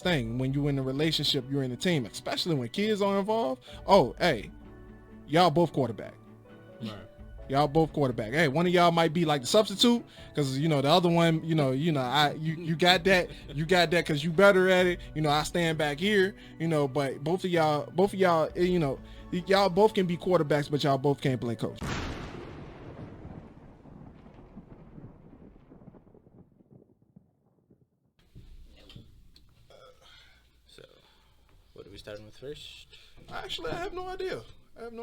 thing. When you in a relationship, you're in a team, especially when kids are involved. Oh, hey, y'all both quarterback. Right. Y'all both quarterback. Hey, one of y'all might be like the substitute because the other one, you got that, because you better at it. I stand back here, but both of y'all, y'all both can be quarterbacks, but y'all both can't play coach. So, what are we starting with first? Actually, I have no idea. Some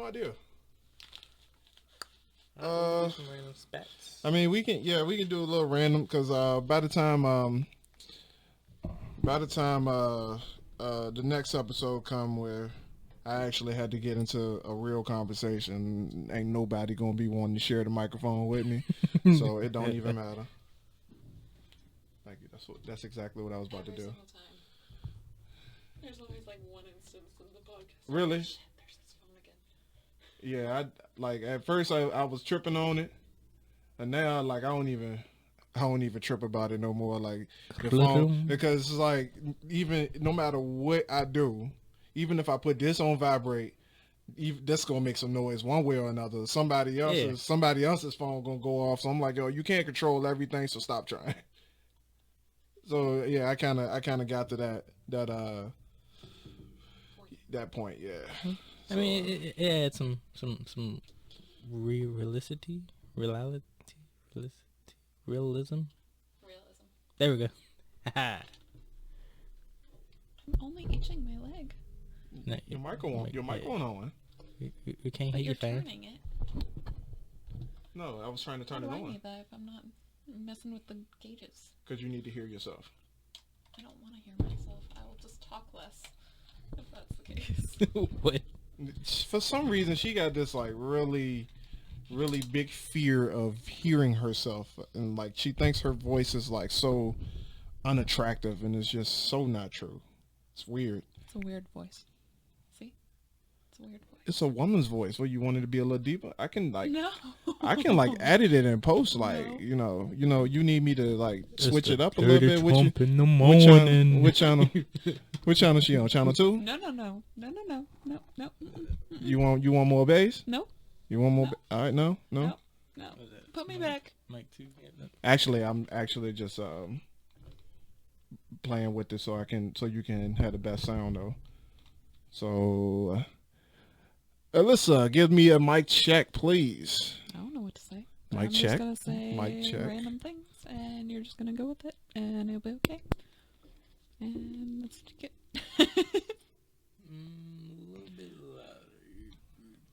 random spats. I mean, we can do a little random because by the time the next episode come where I actually had to get into a real conversation, ain't nobody gonna be wanting to share the microphone with me, so it don't even matter. Thank you. That's exactly what I was about to do. Single time. There's always like one instance in the podcast. Really? Shit, there's this phone again. Yeah, at first I was tripping on it, and now like I don't even trip about it no more. Like the phone, because it's like even no matter what I do, even if I put this on vibrate, that's gonna make some noise one way or another. Somebody else's phone gonna go off. So I'm like, yo, you can't control everything, so stop trying. So yeah, I kind of got to that point. Yeah. I mean, it had some realism. There we go. I'm only itching my leg. No, Your mic on. We can't hear But you're you, fam. turning it. No, I was trying to turn it How do I on need that if I'm not messing with the gauges? because you need to hear yourself. I don't want to hear myself. I will just talk less if that's the case. What? For some reason, she got this like really, really big fear of hearing herself, and like she thinks her voice is like so unattractive, and it's just so not true. It's weird. It's a weird voice. See? It's a weird voice. It's a woman's voice. Well, you wanted to be a little deeper. I can like edit it and post like No. you need me to like switch it up a Dirty little bit. Trump in the morning. Which channel? Which channel she on? Channel 2? No. You want more bass? No. You want more? No. All right, no. No. Put me back. Mike 2. Actually, I'm actually just playing with this so you can have the best sound though. So, Alyssa, give me a mic check, please. I don't know what to say. Mic I'm check. just gonna say Mic check. random things, and you're just gonna go with it, and it'll be okay. And let's get. A little bit louder,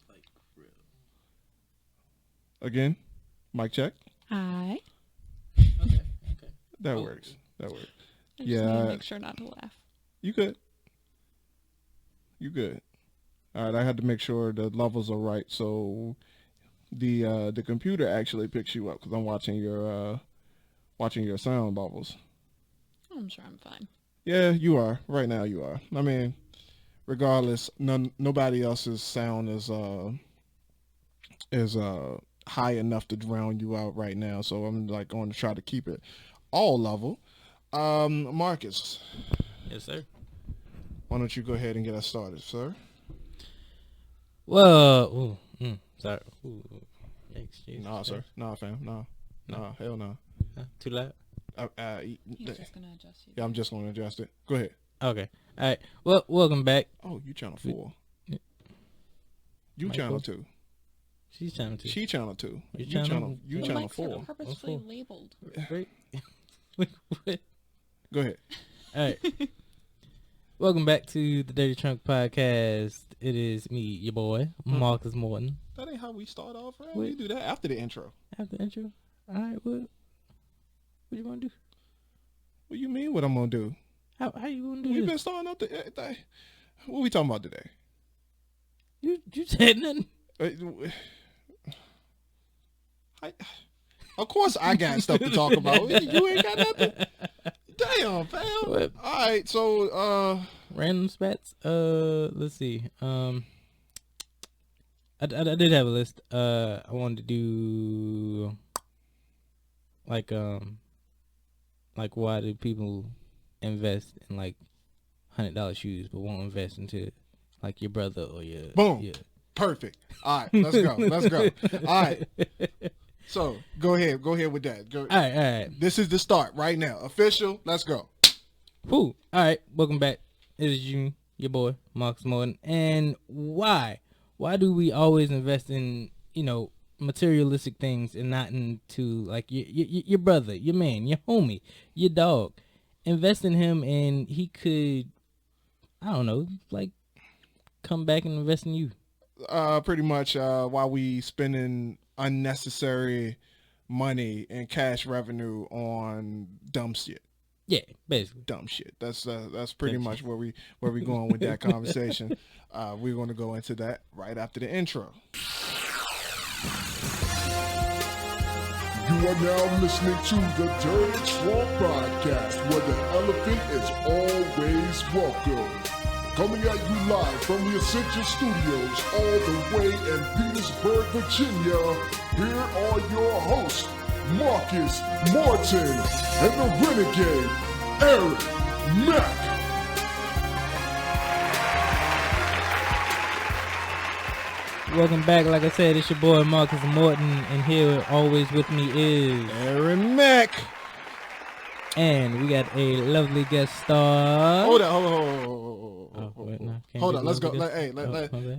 like real. Again, mic check. Hi. Okay. That works. I just Yeah. need to make sure not to laugh. You good? All right, I had to make sure the levels are right, so the computer actually picks you up because I'm watching your sound bubbles. I'm sure I'm fine. Yeah, you are. Right now, you are. I mean, regardless, nobody else's sound is high enough to drown you out right now. So I'm like going to try to keep it all level. Marcus, Yes, sir. why don't you go ahead and get us started, sir? Well, sorry. Yikes, jeez. Nah, sir. Nah, fam. Nah, hell no. Too loud? He's just gonna adjust you. Yeah, I'm just going to adjust it. Go ahead. Okay. All right. Well, welcome back. Oh, you channel 4. Yeah. You Michael? channel 2. She's channel 2. She channel 2. You You channel- you The channel mics are 4. purposefully four. labeled. Right? What? Go ahead. All right. Welcome back to the Dirty Trunk Podcast. It is me, your boy, Marcus Morton. That ain't how we start off, right? Wait. We do that after the intro. After the intro. All right. What you want to do? What you mean? What I'm gonna do? How you want to do We've this? been starting up the. What we talking about today? You said nothing. Of course, I got stuff to talk about. You ain't got nothing. Damn, fam. What? All right, so Random spats. Let's see. I did have a list. I wanted to do like why do people invest in like $100 shoes, but won't invest into like your brother or your Boom. Your... Perfect. All right, let's go. Let's go. All right. So go ahead with that. Go. All right. This is the start right now. Official. Let's go. Whew. All right, welcome back. It is you, your boy Marcus Morton. And why do we always invest in materialistic things and not into like your brother, your man, your homie, your dog? Invest in him, and he could, I don't know, like come back and invest in you. Pretty much while we spending unnecessary money and cash revenue on dumb shit. Yeah, basically dumb shit. That's pretty much where we going with that conversation. We're going to go into that right after the intro. You are now listening to the Dirty Trunk Podcast, where the elephant is always welcome. Coming at you live from the Essential Studios all the way in Petersburg, Virginia, here are your hosts, Marcus Morton and the renegade, Eric Mack. Welcome back. Like I said, it's your boy Marcus Morton, and here always with me is Eric Mack. And we got a lovely guest star. Hold on. Hold on. Let's go.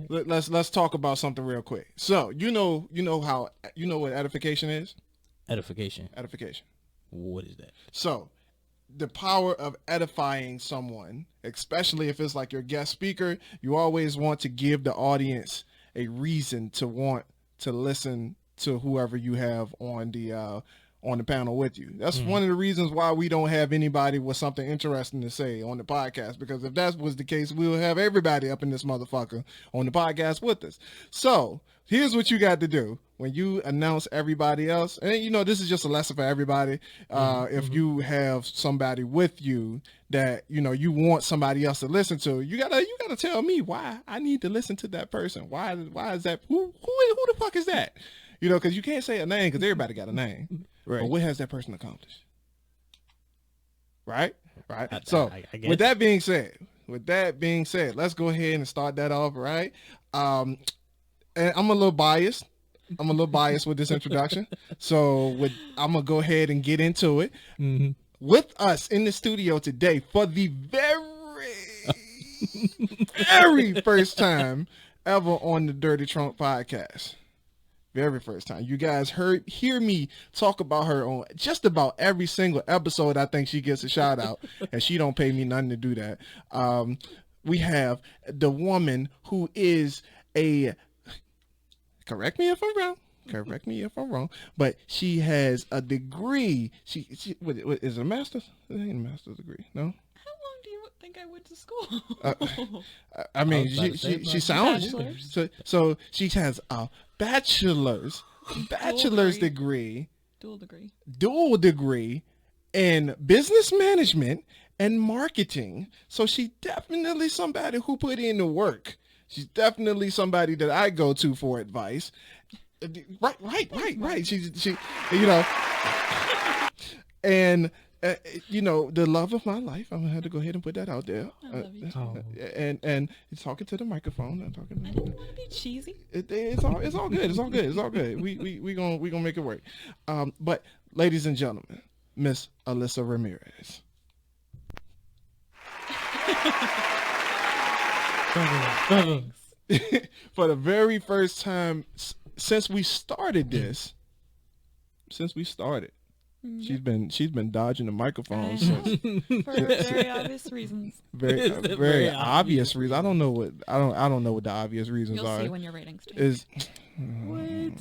Let's talk about something real quick. So you know what edification is? Edification. What is that? So the power of edifying someone, especially if it's like your guest speaker, you always want to give the audience a reason to want to listen to whoever you have on the panel with you. That's one of the reasons why we don't have anybody with something interesting to say on the podcast, because if that was the case, we would have everybody up in this motherfucker on the podcast with us. So here's what you got to do when you announce everybody else. And this is just a lesson for everybody. If you have somebody with you that, you want somebody else to listen to, you gotta tell me why I need to listen to that person. Why is that? Who the fuck is that? Because you can't say a name because everybody got a name. Right. But what has that person accomplished? Right. So with that being said, let's go ahead and start that off. Right. And I'm a little biased with this introduction. So I'm going to go ahead and get into it. Mm-hmm. With us in the studio today for the very first time ever on the Dirty Trunk Podcast. Very first time. You guys hear me talk about her on just about every single episode. I think she gets a shout out, and she don't pay me nothing to do that. We have the woman who is correct me if I'm wrong, but she has a degree. She what is it, a master's? It ain't a master's degree, no? I went to school. I mean, she sounds so she has a bachelor's degree, dual degree in business management and marketing. So she's definitely somebody who put in the work. She's definitely somebody that I go to for advice. Right. She and. The love of my life. I'm gonna have to go ahead and put that out there. I love you too. And talking to the microphone. I didn't want to be cheesy. It's all good. It's all good. We gonna make it work. But ladies and gentlemen, Miss Alyssa Ramirez. For the very first time since we started this. She's been dodging the microphone since. For very obvious reasons. Very obvious reasons. I don't know what the obvious reasons are. You'll see when your ratings change. What?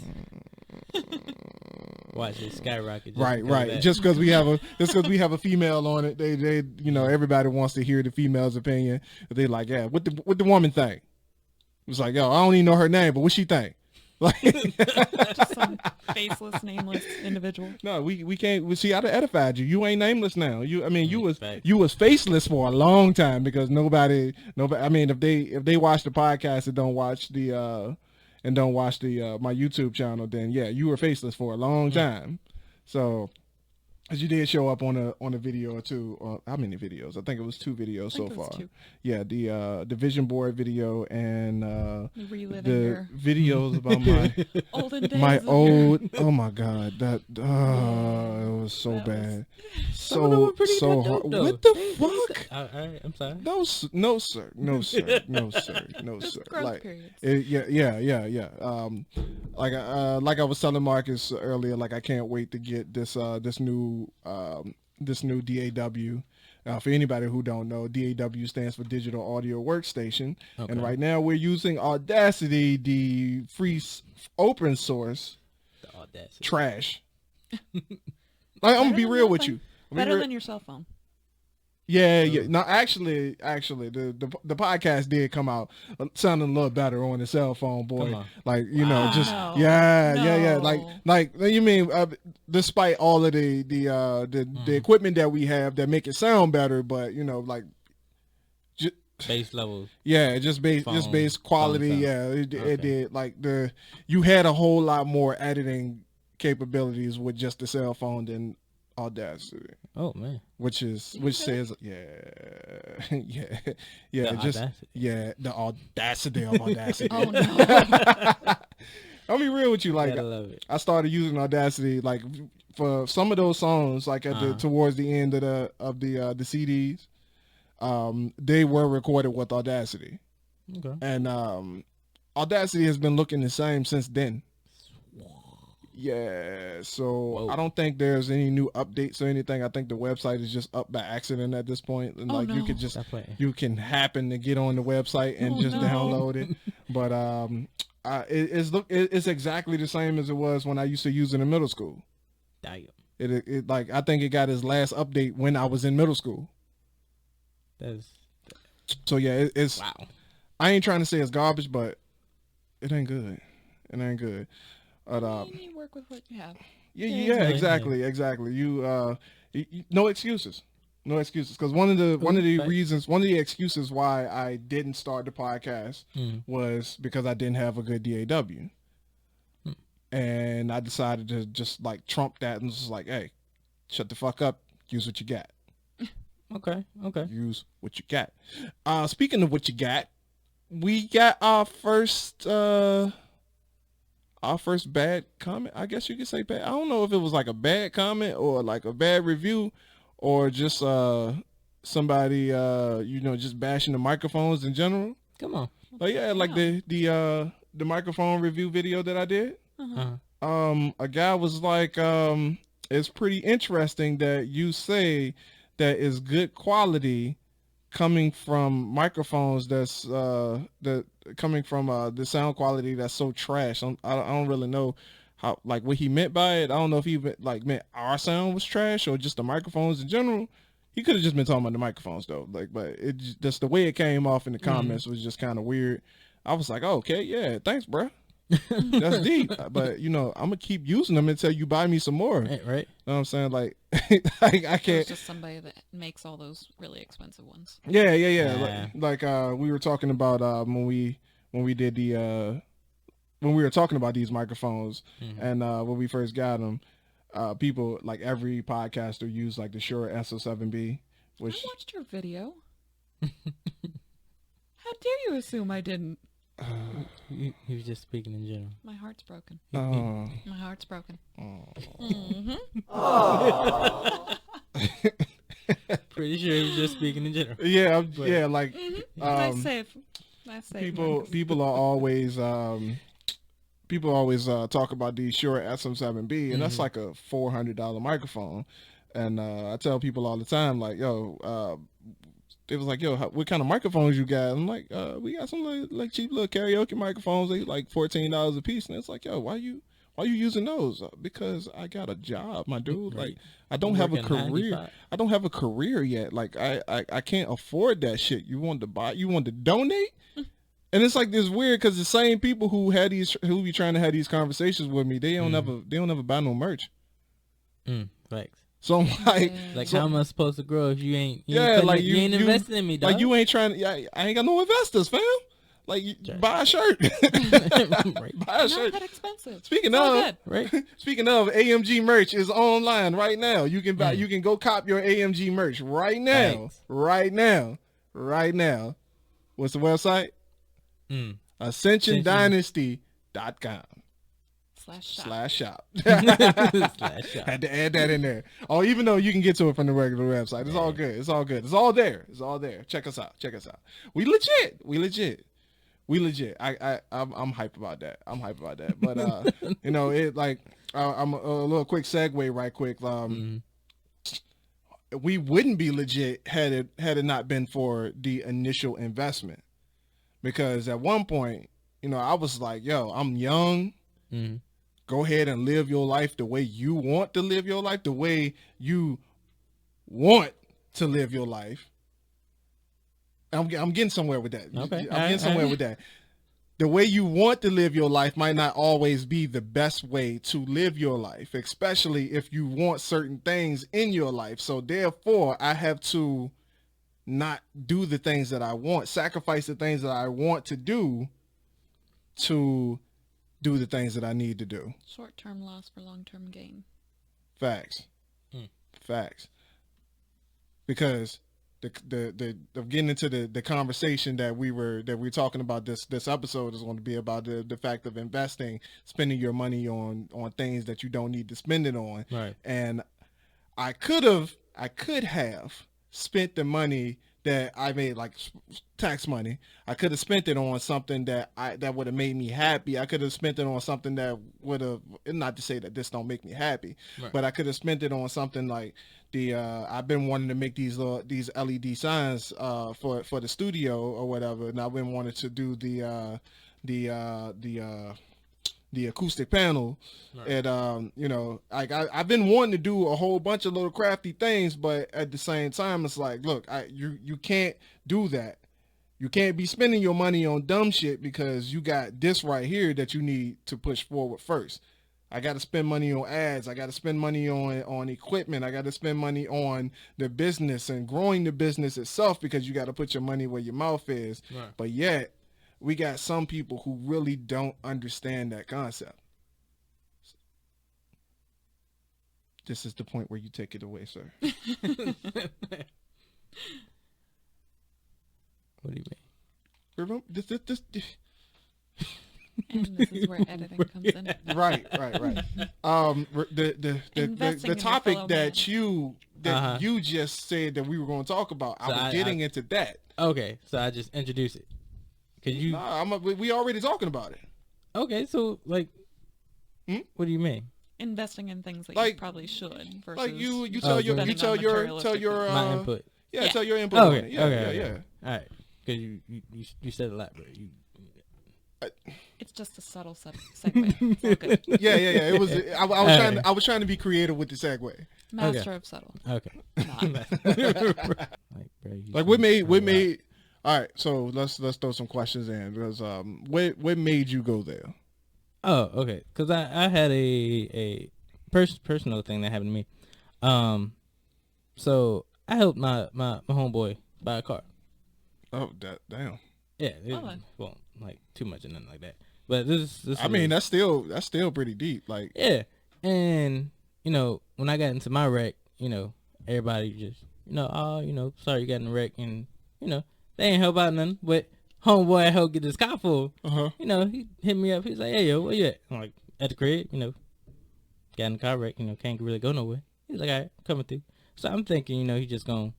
Watch it skyrocket. Right. Just because we have a female on it, they everybody wants to hear the female's opinion. They like, yeah, what the woman think? It's like, yo, I don't even know her name, but what she think? Like just some faceless, nameless individual. No, we can't. See, I'd have edified you. You ain't nameless now. You was faceless for a long time because nobody. I mean, if they watch the podcast and don't watch my YouTube channel, then yeah, you were faceless for a long time. So Cause you did show up on a video or two. How many videos? I think it was 2 videos so far. 2. Yeah, the vision board video and Reliving the your videos about my olden days. my of old. Oh my god, that it was so That bad, Some of them were pretty so dope, hard. though. What the They fuck? all right, I'm sorry. No, no, sir, no, sir, no, sir, no, Just sir. growth Like, periods. yeah. Like I was telling Marcus earlier, like I can't wait to get this new DAW. For anybody who don't know, DAW stands for Digital Audio Workstation, Okay. and right now we're using Audacity, the free open source The audacity. trash. Like, I'm gonna be than real with nothing. you. I'm Better be real- than your cell phone. Yeah. No, actually, the podcast did come out sounding a little better on the cell phone, boy. Come on. Like, you know, just No. yeah. No. Like you mean despite all of the equipment that we have that make it sound better, but you know, like, Base levels. yeah, just base quality. Phone sound. Yeah, it Okay. did. Like you had a whole lot more editing capabilities with just the cell phone than Audacity. Oh man. Which says the audacity of Audacity. Oh no. I'll be real with you, like Gotta love it. I started using Audacity like for some of those songs, like at the towards the end of the CDs, they were recorded with Audacity, Okay. and Audacity has been looking the same since then. Yeah, so Whoa. I don't think there's any new updates or anything. I think the website is just up by accident at this point, and Oh, like you no. could just Stop playing. you can happen to get on the website and Oh, just no. download it. But it's exactly the same as it was when I used to use it in middle school. Damn. It like I think it got its last update when I was in middle school. That's So yeah, it's wow. I ain't trying to say it's garbage, but it ain't good. It ain't good. But You work with what you have. yeah, exactly. You no excuses. No excuses, because one of the Facts. reasons, one of the excuses why I didn't start the podcast Mhm. was because I didn't have a good DAW, and I decided to just like trump that and just like, hey, shut the fuck up, use what you got, Okay. use what you got. Speaking of what you got, we got our first bad comment. I guess you could say bad. I don't know if it was like a bad comment or like a bad review, or just somebody just bashing the microphones in general. Come on. But yeah, like the microphone review video that I did. A guy was like, it's pretty interesting that you say that is good quality coming from microphones that's coming from the sound quality that's so trash. I don't really know how, like, what he meant by it. I don't know if he meant our sound was trash or just the microphones in general. He could have just been talking about the microphones though. Like, but just the way it came off in the comments was just kind of weird. I was like, oh, okay, yeah, thanks, bruh. That's deep. But I'm gonna keep using them until you buy me some more. Right. You know what I'm saying? Like, I It's can't. just somebody that makes all those really expensive ones. Yeah. Yeah. Like we were talking about when we did the when we were talking about these microphones, and when we first got them, people, like every podcaster used like the Shure SO7B, which I watched your video. How dare you assume I didn't? He was just speaking in general. My heart's broken. oh, My heart's broken. Pretty sure he was just speaking in general. yeah, yeah, like Nice save. Nice save. Marcus. people always talk about the Shure SM7B, and that's like a $400 microphone. And I tell people all the time, like, yo, it was like, yo, what kind of microphones you got? I'm like, we got some like cheap little karaoke microphones. They like $14 a piece, and it's like, yo, why you using those? Because I got a job, my dude. Right. Like, I don't have a Working career. 95. I don't have a career yet. Like, I can't afford that shit. You want to buy? You want to donate? And it's like this weird, because the same people who be trying to have these conversations with me, they don't ever buy no merch. Facts. So I'm like, Like, so- how am I supposed to grow if you ain't? yeah, like you ain't investing in me, dog. like you ain't trying. I ain't got no investors, fam. Like, buy a shirt. Buy a Not shirt. that expensive. Speaking It's all of, good. Right? speaking of, AMG merch is online right now. You can buy. You can go cop your AMG merch right now. Thanks. Right now. Right now. What's the website? AscensionDynasty.com. /shop. /shop. Slash shop. Had to add that in there. Oh, even though you can get to it from the regular website, it's all good. It's all good. It's all there. It's all there. Check us out. Check us out. We legit. We legit. We legit. I'm hyped about that. I'm hyped about that. But you know, it like I'm a little quick segue, right quick. We wouldn't be legit had it not been for the initial investment, because at one point, you know, I was like, yo, I'm young. Go ahead and live your life the way you want to live your life, the way you want to live your life. I'm getting somewhere with that. Okay. I'm getting somewhere with that. The way you want to live your life might not always be the best way to live your life, especially if you want certain things in your life. So therefore, I have to not do the things that I want, sacrifice the things that I want to do the things that I need to do. Short-term loss for long-term gain. Facts. Facts. Because the getting into the conversation that we're talking about this episode is going to be about the fact of investing, spending your money on things that you don't need to spend it on. Right. And I could have spent the money that I made, like tax money. I could have spent it on something that would have made me happy. I could have spent it on something that would have, not to say that this don't make me happy, right, but I could have spent it on something like I've been wanting to make these LED signs for the studio or whatever, and I've been wanting to do the acoustic panel. Right. And you know, like I've been wanting to do a whole bunch of little crafty things, but at the same time, it's like, look, you can't do that. You can't be spending your money on dumb shit because you got this right here that you need to push forward first. I got to spend money on ads. I got to spend money on equipment. I got to spend money on the business and growing the business itself, because you got to put your money where your mouth is. Right. But yet, we got some people who really don't understand that concept. This is the point where you take it away, sir. What do you mean? Remember this. And this is where editing comes in. Right. The topic that you just said that we were going to talk about, I was getting into that. Okay, so I just introduced it. We already talking about it. Okay, so like, what do you mean? Investing in things that like, you probably should. Versus like you tell your my input. Yeah, tell your input. Okay, on it. Yeah. All right, because you said a lot, bro. It's just a subtle segue. It's all good. Yeah. It was. I was trying to be creative with the segue. Master of subtle. Okay. Like what made. All right, so let's throw some questions in, because what made you go there? Oh, okay. Because I had a personal thing that happened to me. So I helped my homeboy buy a car. Oh, damn. Yeah. Well, like too much and nothing like that. But this. I mean, that's still pretty deep. Like. Yeah, and you know, when I got into my wreck, you know, everybody just, sorry you got in a wreck, and you know, they ain't help out nothing. But homeboy helped get this car full. You know, he hit me up. He's like, "Hey, yo, where you at?" I'm like, "At the crib." You know, got in the car wreck. You know, can't really go nowhere. He's like, "All right, coming through." So I'm thinking, you know, he just gonna,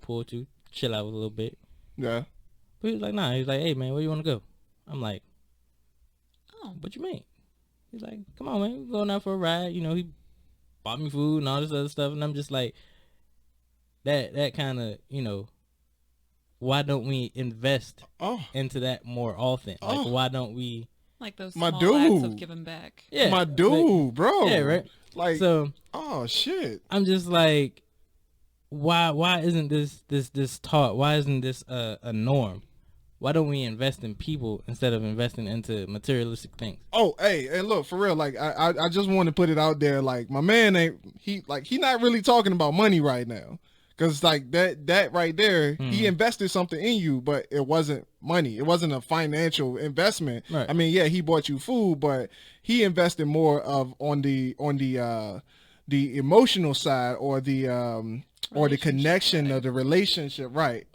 pull to chill out a little bit. Yeah. But he was like, "Nah." He's like, "Hey, man, where you wanna go?" I'm like, "Oh, what you mean?" He's like, "Come on, man, we're going out for a ride." You know, he bought me food and all this other stuff, and I'm just like, that kind of, why don't we invest into that more often? Like, why don't we? Like those small acts of giving back. Yeah, my dude, like, bro. Yeah, right. Like, so, oh shit. I'm just like, why isn't this taught? Why isn't this a norm? Why don't we invest in people instead of investing into materialistic things? Oh, hey, and look, for real, like I just want to put it out there, like my man he not really talking about money right now, Because like that right there, he invested something in you, but it wasn't money. It wasn't a financial investment. Right. I mean, yeah, he bought you food, but he invested more of on the emotional side or the connection of the relationship. Right.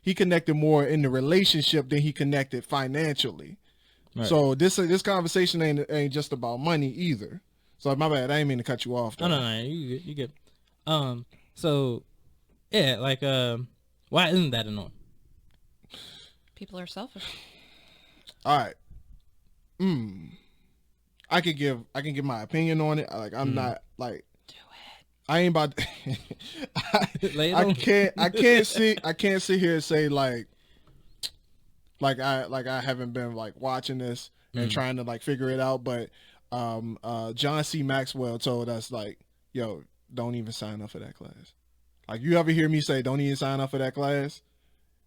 He connected more in the relationship than he connected financially. Right. So this conversation ain't just about money either. So my bad, I ain't mean to cut you off. Though. No, you good. So yeah, like why isn't that a norm? People are selfish. All right. I can give my opinion on it. Like I'm not like Do it. I ain't about Lay it I on. can't sit here and say like I haven't been like watching this and trying to like figure it out, but John C. Maxwell told us like, yo, don't even sign up for that class. Like, you ever hear me say, don't even sign up for that class?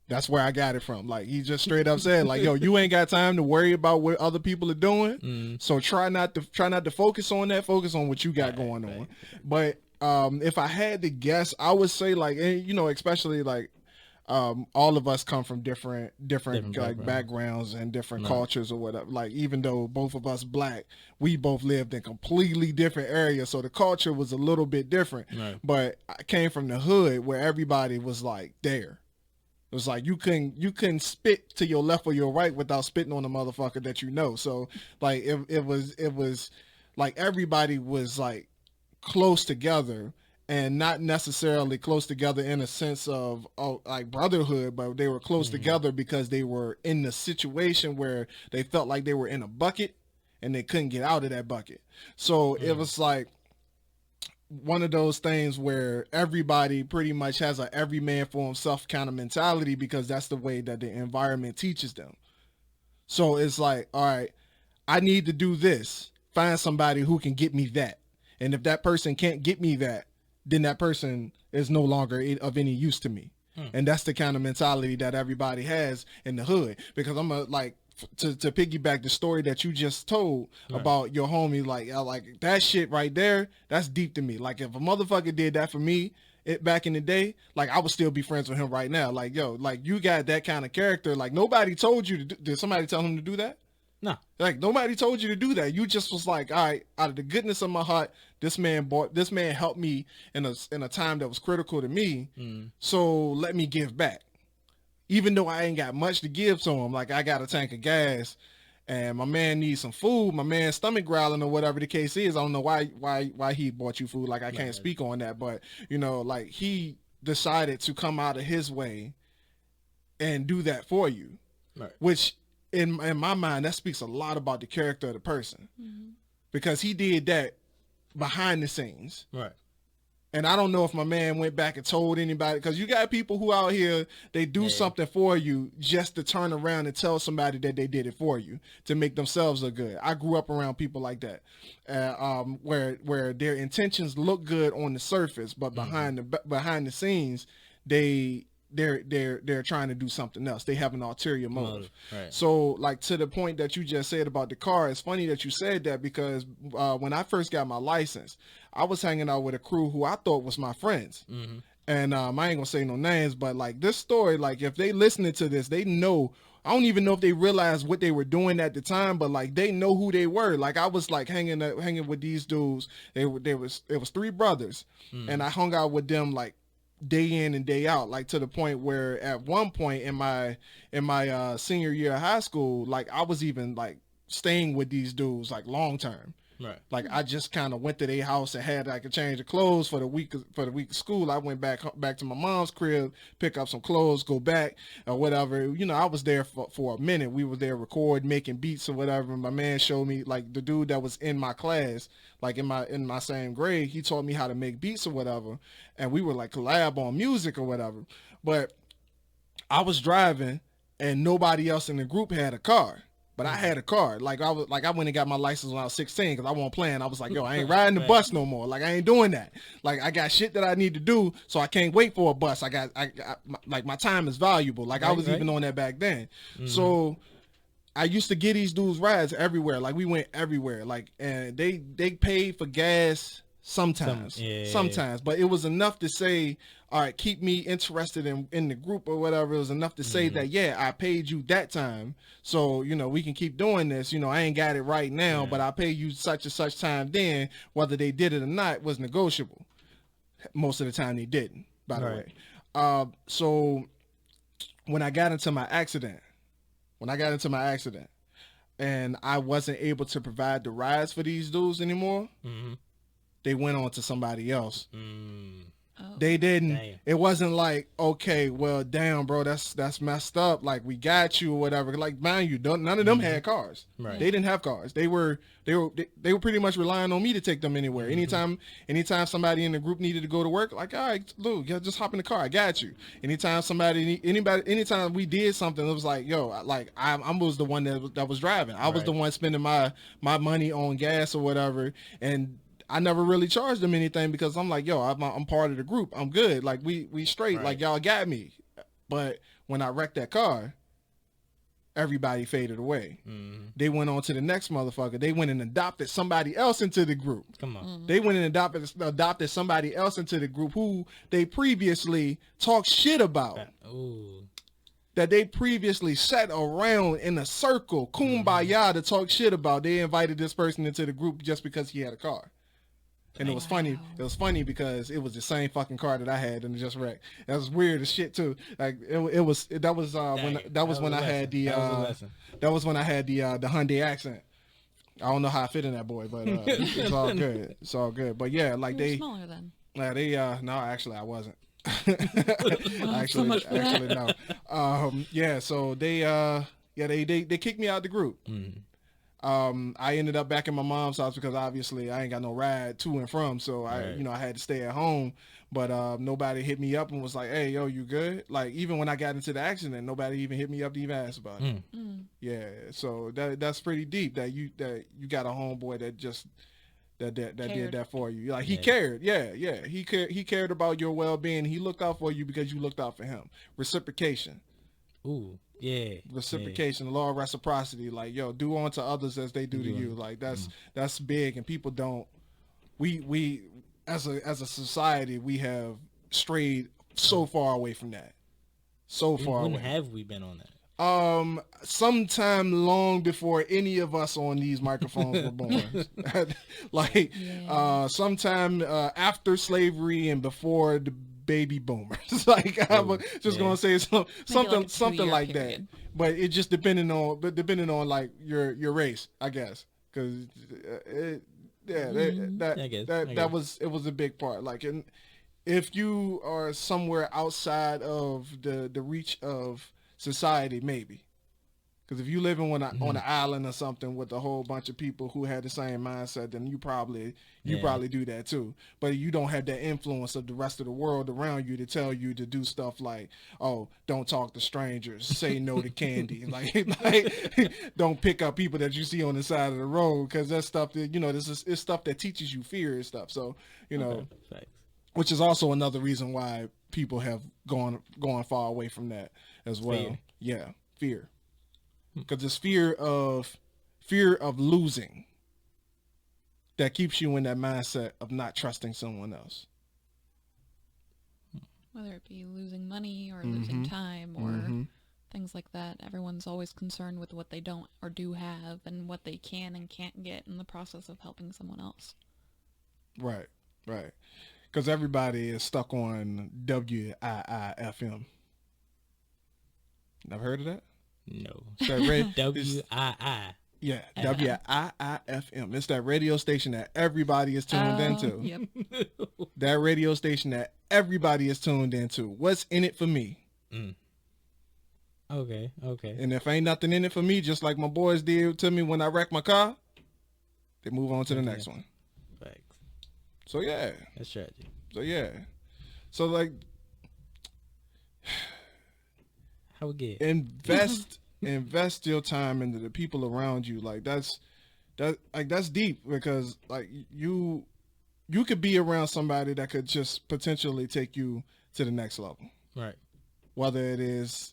That's where I got it from. Like, he just straight up said, like, yo, you ain't got time to worry about what other people are doing. So try not to focus on that. Focus on what you got going on. But if I had to guess, I would say like, and, you know, especially like all of us come from different like backgrounds and different cultures or whatever. Like, even though both of us black, we both lived in completely different areas, so the culture was a little bit different. Right. But I came from the hood where everybody was like there. It was like you couldn't spit to your left or your right without spitting on the motherfucker that you know. So like it was like everybody was like close together. And not necessarily close together in a sense of like brotherhood, but they were close together because they were in the situation where they felt like they were in a bucket and they couldn't get out of that bucket. So it was like one of those things where everybody pretty much has a every man for himself kind of mentality because that's the way that the environment teaches them. So it's like, all right, I need to do this. Find somebody who can get me that. And if that person can't get me that, then that person is no longer of any use to me. And that's the kind of mentality that everybody has in the hood. Because I'm like, to piggyback the story that you just told about your homie, like that shit right there, that's deep to me. Like, if a motherfucker did that for me back in the day, like, I would still be friends with him right now. Like, yo, like, you got that kind of character. Like, nobody told you to did somebody tell him to do that? No. Like, nobody told you to do that. You just was like, all right, out of the goodness of my heart, this man helped me in a time that was critical to me. So let me give back. Even though I ain't got much to give to him, like, I got a tank of gas and my man needs some food, my man's stomach growling or whatever the case is. I don't know why he bought you food. Like, I can't speak on that, but you know, like, he decided to come out of his way and do that for you, which in my mind, that speaks a lot about the character of the person, because he did that behind the scenes. Right. And I don't know if my man went back and told anybody, because you got people who out here, they do something for you just to turn around and tell somebody that they did it for you to make themselves look good. I grew up around people like that, where their intentions look good on the surface, but behind the scenes, they're trying to do something else. They have an ulterior motive. Right. So, like, to the point that you just said about the car, it's funny that you said that, because when I first got my license, I was hanging out with a crew who I thought was my friends. And I ain't gonna say no names, but like, this story, like, if they listening to this, they know. I don't even know if they realized what they were doing at the time, but like, they know who they were. Like, I was like hanging with these dudes. It was 3 brothers, and I hung out with them like day in and day out, like, to the point where at one point in my senior year of high school, like, I was even like staying with these dudes like long term. Right. Like, I just kind of went to their house and had like a change of clothes for the week of school. I went back to my mom's crib, pick up some clothes, go back or whatever. You know, I was there for a minute. We were there recording, making beats or whatever. And my man showed me, like, the dude that was in my class, like in my same grade, he taught me how to make beats or whatever. And we were like collab on music or whatever. But I was driving and nobody else in the group had a car. But I had a car. Like, I went and got my license when I was 16 because I wasn't playing. I was like, yo, I ain't riding the bus no more. Like, I ain't doing that. Like, I got shit that I need to do, so I can't wait for a bus. Like, my time is valuable. Like, I was even on that back then. So I used to get these dudes rides everywhere. Like, we went everywhere. Like, and they paid for gas Sometimes, sometimes, but it was enough to say, all right, keep me interested in the group or whatever. It was enough to say that, yeah, I paid you that time. So, you know, we can keep doing this. You know, I ain't got it right now, but I pay you such and such time then. Whether they did it or not was negotiable. Most of the time they didn't, by the way. So when I got into my accident, and I wasn't able to provide the rides for these dudes anymore, they went on to somebody else. They didn't. Damn. It wasn't like, okay, well, damn, bro, that's messed up. Like, we got you or whatever. Like, mind you, none of them had cars. Right. They didn't have cars. They were pretty much relying on me to take them anywhere. Anytime somebody in the group needed to go to work, like, all right, Lou, just hop in the car. I got you. Anytime we did something, it was like, yo, like I was the one that was driving. I was the one spending my money on gas or whatever, and I never really charged them anything because I'm like, yo, I'm part of the group. I'm good. Like, we straight. Like, y'all got me. But when I wrecked that car, everybody faded away. They went on to the next motherfucker. They went and adopted somebody else into the group. Come on. They went and adopted somebody else into the group who they previously talked shit about. That they previously sat around in a circle, kumbaya, to talk shit about. They invited this person into the group just because he had a car. And it was funny. It was funny because it was the same fucking car that I had and it just wrecked. That was weird as shit too. Like that was when I had the Hyundai Accent. I don't know how I fit in that boy, but it's all good. It's all good. But yeah, like you were smaller then. No, actually I wasn't. actually no. Yeah, so they kicked me out the group. I ended up back in my mom's house because obviously I ain't got no ride to and from, so I had to stay at home. But nobody hit me up and was like, "Hey, yo, you good?" Like, even when I got into the accident, nobody even hit me up to even ask about it. Yeah, so that's pretty deep that you got a homeboy that just that did that for you. Like, he cared. Yeah, he cared about your well-being. He looked out for you because you looked out for him. Reciprocation. Ooh. Yeah. Reciprocation, the law of reciprocity. Like, yo, do unto others as they do to you. Like, that's big, and people don't. We as a society, we have strayed so far away from that. So far away. When have we been on that? Sometime long before any of us on these microphones were born. Like, sometime after slavery and before the baby boomers. Like, I'm just gonna say something like that. But it just depending on like your race, I guess, because that was a big part. Like, if you are somewhere outside of the reach of society, maybe. Because if you live on an island or something with a whole bunch of people who had the same mindset, then you probably do that too. But you don't have that influence of the rest of the world around you to tell you to do stuff like, oh, don't talk to strangers, say no to candy, like don't pick up people that you see on the side of the road, because that's stuff that it's stuff that teaches you fear and stuff. So which is also another reason why people have gone far away from that as well. Fear. Yeah, fear. Because it's fear of losing that keeps you in that mindset of not trusting someone else. Whether it be losing money or losing time or things like that. Everyone's always concerned with what they don't or do have and what they can and can't get in the process of helping someone else. Right. Because everybody is stuck on WIIFM. Never heard of that? No. WII. Yeah, WIIFM. It's that radio station that everybody is tuned into. Yep. That radio station that everybody is tuned into. What's in it for me? Okay. And if ain't nothing in it for me, just like my boys did to me when I wrecked my car, they move on to the next one. Thanks. So yeah. That's tragic. So yeah. So like, how we get invest your time into the people around you. Like that's deep, because like you could be around somebody that could just potentially take you to the next level. Right. Whether it is,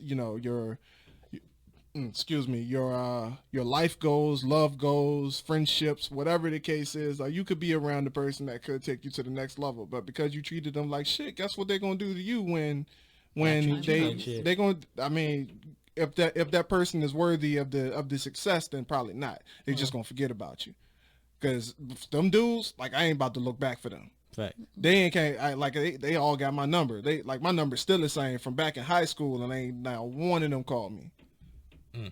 excuse me, your life goals, love goals, friendships, whatever the case is, like you could be around the person that could take you to the next level, but because you treated them like shit, guess what they're gonna do to you when they gonna, I mean, if that person is worthy of the success, then probably not. They just gonna forget about you, because them dudes, like, I ain't about to look back for them. Fact. They all got my number. They, like, my number's still the same from back in high school, and ain't not one of them called me.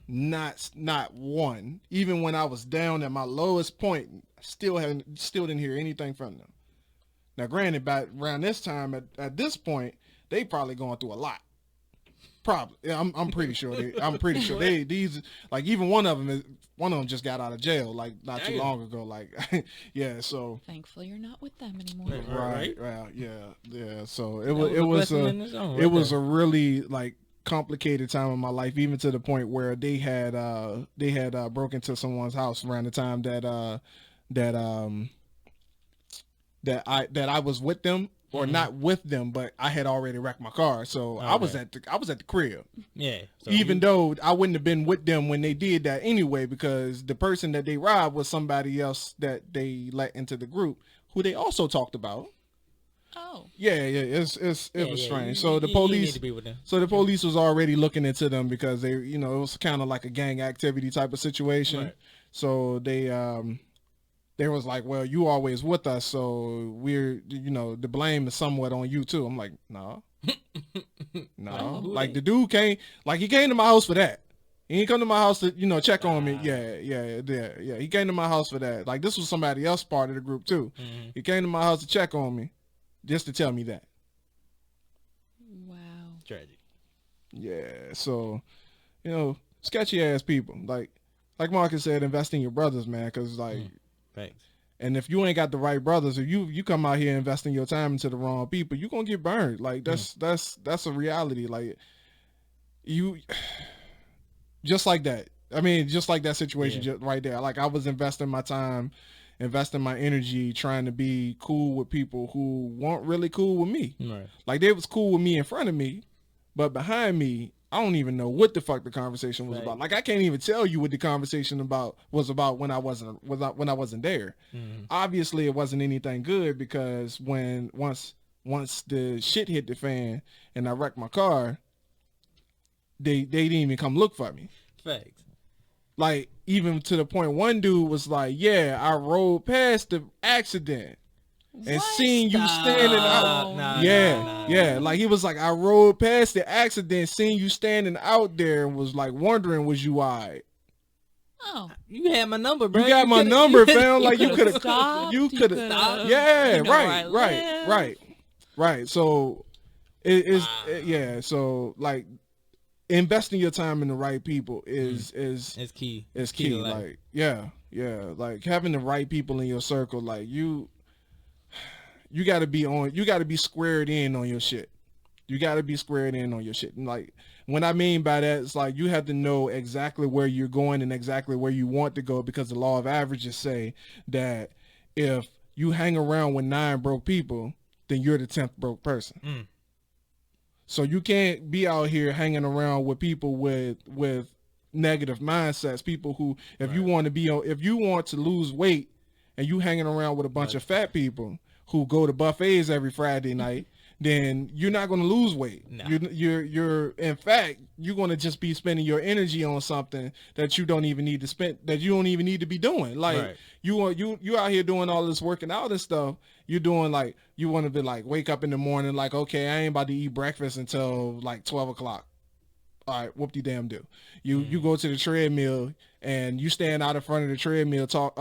Not one. Even when I was down at my lowest point, still didn't hear anything from them. Now, granted, by around this time, at this point, they probably going through a lot. Probably, yeah, I'm pretty sure. These, like, even one of them just got out of jail, like, not too long ago. Like, yeah. So thankfully, you're not with them anymore. Right. Well, yeah. So it was a really, like, complicated time in my life, even to the point where they had broke into someone's house around the time that I was with them, or not with them, but I had already wrecked my car, so I was at the crib. Yeah. So even though I wouldn't have been with them when they did that anyway, because the person that they robbed was somebody else that they let into the group, who they also talked about. Oh. Yeah. It was strange. So the police was already looking into them, because they, it was kind of like a gang activity type of situation. Right. So they was like, well, you always with us, so we're, the blame is somewhat on you too. I'm like, no. Like, the dude came to my house for that. He ain't come to my house to, check on me. Yeah. He came to my house for that. Like, this was somebody else part of the group too. Mm-hmm. He came to my house to check on me, just to tell me that. Wow. Tragic. Yeah. So, sketchy ass people. Like Marcus said, invest in your brothers, man, because, like, thanks. And if you ain't got the right brothers, if you come out here investing your time into the wrong people, you're gonna get burned. Like, that's a reality. Like, you just like that. I mean, just like that situation just right there. Like, I was investing my time, investing my energy, trying to be cool with people who weren't really cool with me. Right. Like, they was cool with me in front of me, but behind me, I don't even know what the fuck the conversation was about. Like, I can't even tell you what the conversation was about when I wasn't there. Mm-hmm. Obviously, it wasn't anything good, because once the shit hit the fan and I wrecked my car, they didn't even come look for me. Facts. Like, even to the point, one dude was like, yeah, I rode past the accident and seen you standing out. Yeah. Like, he was like, I rode past the accident, seen you standing out there, and was like wondering, was you all right? Oh, you had my number, bro. You got my number, fam. Like, you could have stopped. You could have stopped. Yeah, right. So so, like, investing your time in the right people is key. It's key. Like, yeah. Like, having the right people in your circle, like, you gotta be squared in on your shit. You gotta be squared in on your shit. And, like, what I mean by that, it's like, you have to know exactly where you're going and exactly where you want to go, because the law of averages say that if you hang around with 9 broke people, then you're the 10th broke person. So you can't be out here hanging around with people with negative mindsets, people who, if you want to lose weight and you hanging around with a bunch of fat people who go to buffets every Friday night, then you're not going to lose weight. No. You're in fact, you're going to just be spending your energy on something that you don't even need to spend, that you don't even need to be doing. Like, you out here doing all this working out and stuff. You're doing, like, you want to be like, wake up in the morning, like, okay, I ain't about to eat breakfast until like 12 o'clock. All right, whoop-de-damn do. You go to the treadmill and you stand out in front of the treadmill, you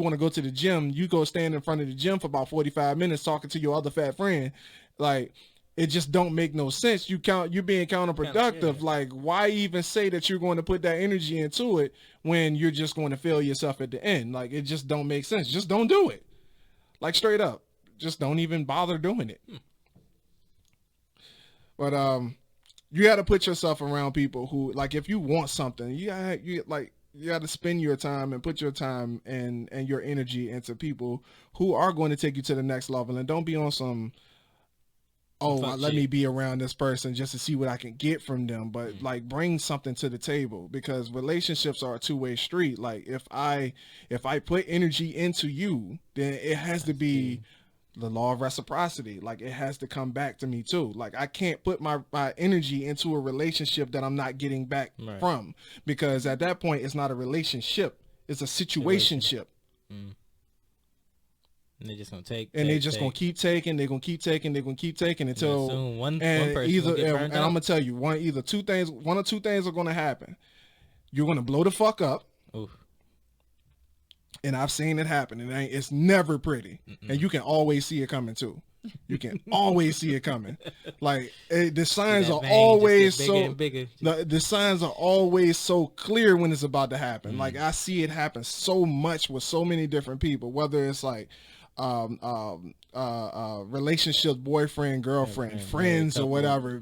want to go to the gym, you go stand in front of the gym for about 45 minutes talking to your other fat friend. Like, it just don't make no sense. You're being counterproductive. Like, why even say that you're going to put that energy into it when you're just going to fail yourself at the end? Like, it just don't make sense. Just don't do it. Like, straight up. Just don't even bother doing it. But you got to put yourself around people who, like, if you want something, you got to spend your time and put your time and your energy into people who are going to take you to the next level. And don't be on some oh, Fuck let shit. me be around this person just to see what I can get from them, but like bring something to the table, because relationships are a two-way street. Like if I put energy into you, then it has to be the law of reciprocity. Like it has to come back to me too. Like I can't put my energy into a relationship that I'm not getting back Right. from, because at that point it's not a relationship, it's a situationship. And they're just gonna take, And they just gonna keep taking. They're gonna keep taking. They're gonna keep taking until soon one and person either gonna get and, burnt I'm out. gonna tell you one or two things are gonna happen. You're gonna blow the fuck up, Oof. and I've seen it happen. And it's never pretty, and you can always see it coming too. You can always see it coming. Like the signs That are vein always just get bigger so and bigger. the signs are always so clear when it's about to happen. Like I see it happen so much with so many different people, whether it's like relationship, boyfriend, girlfriend, friends, or whatever,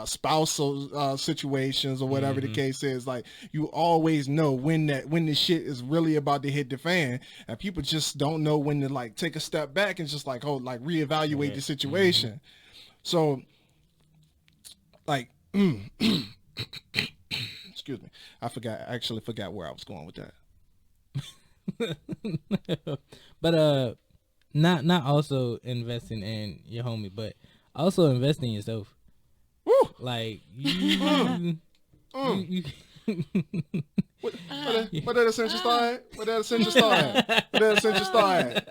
spousal situations, or whatever the case is. Like you always know when the shit is really about to hit the fan, and people just don't know when to like take a step back and just like reevaluate the situation. So like excuse me, I actually forgot where I was going with that. But not also investing in your homie, but also invest in yourself. Woo! Like you Where that essential start? Where that essential start? Where that essential start?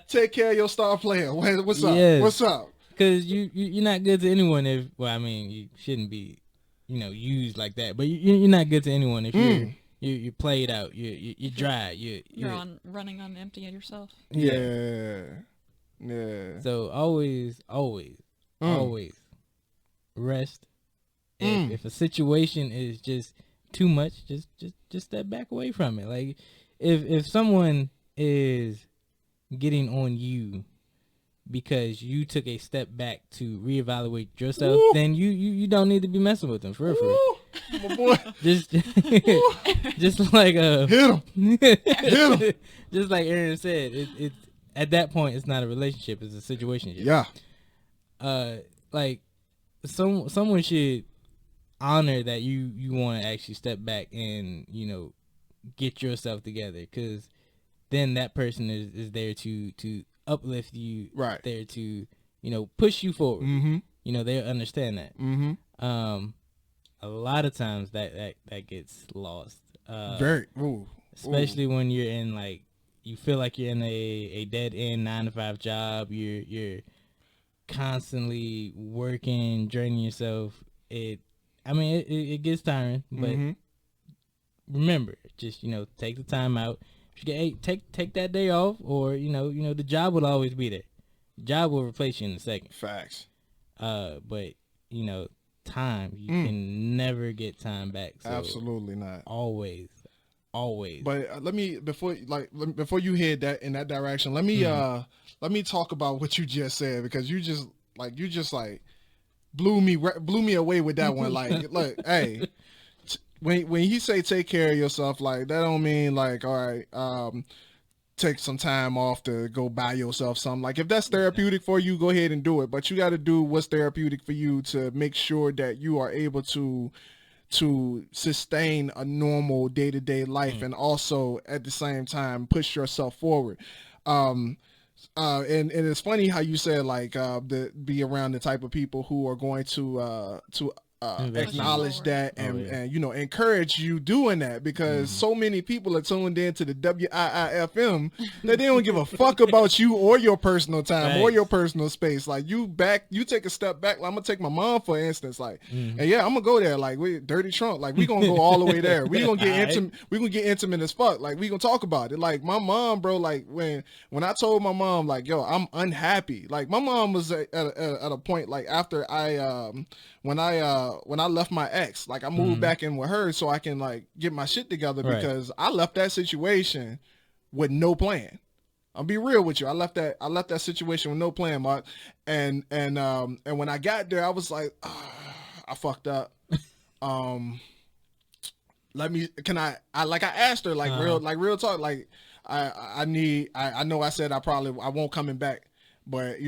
Take care of your star player. What's up? Yes. What's up? Because you're not good to anyone if, well, I mean, you shouldn't be, used like that. But you're not good to anyone if you're played out. You're dry. You're running on empty yourself. Yeah. So always rest. If a situation is just too much, just step back away from it. Like if someone is getting on you because you took a step back to reevaluate yourself, then you don't need to be messing with them for real. My boy. Just like Hit him. Hit him. just like Aaron said, it's at that point it's not a relationship, it's a situation. Yeah. Like someone should honor that you want to actually step back and get yourself together, because then that person is there to uplift you, right? There to push you forward. Mm-hmm. They'll understand that. Mm-hmm. A lot of times that gets lost. Very. Especially when you're in you feel like you're in a dead end 9-to-5 job. You're constantly working, draining yourself. It gets tiring, but remember, just take the time out. If you get, take that day off, or the job will always be there. The job will replace you in a second. Facts. But time, you can never get time back. So absolutely not. Always. But let me before you head that in that direction, let me talk about what you just said, because you just blew me away with that one. Like, look, hey, when he say take care of yourself, like that don't mean like, all right, take some time off to go buy yourself something. Like if that's therapeutic for you, go ahead and do it. But you got to do what's therapeutic for you to make sure that you are able to sustain a normal day-to-day life, and also at the same time push yourself forward. And it's funny how you said be around the type of people who are going to acknowledge that and encourage you doing that, because so many people are tuned in to the WIIFM that they don't give a fuck about you or your personal time or your personal space. Like you take a step back. Like, I'm gonna take my mom for instance, and yeah, I'm gonna go there, like we Dirty Trunk, like we gonna go all the way there. We gonna get intimate. We gonna get intimate as fuck. Like we gonna talk about it. Like my mom, bro, like when I told my mom, like, yo, I'm unhappy. Like my mom was at a point, like after when I left my ex, like I moved back in with her so I can like get my shit together, because I left that situation with no plan. I'll be real with you. I left that situation with no plan, Mark. And when I got there, I was like, I fucked up. I asked her real talk. Like I know I said I won't coming back, but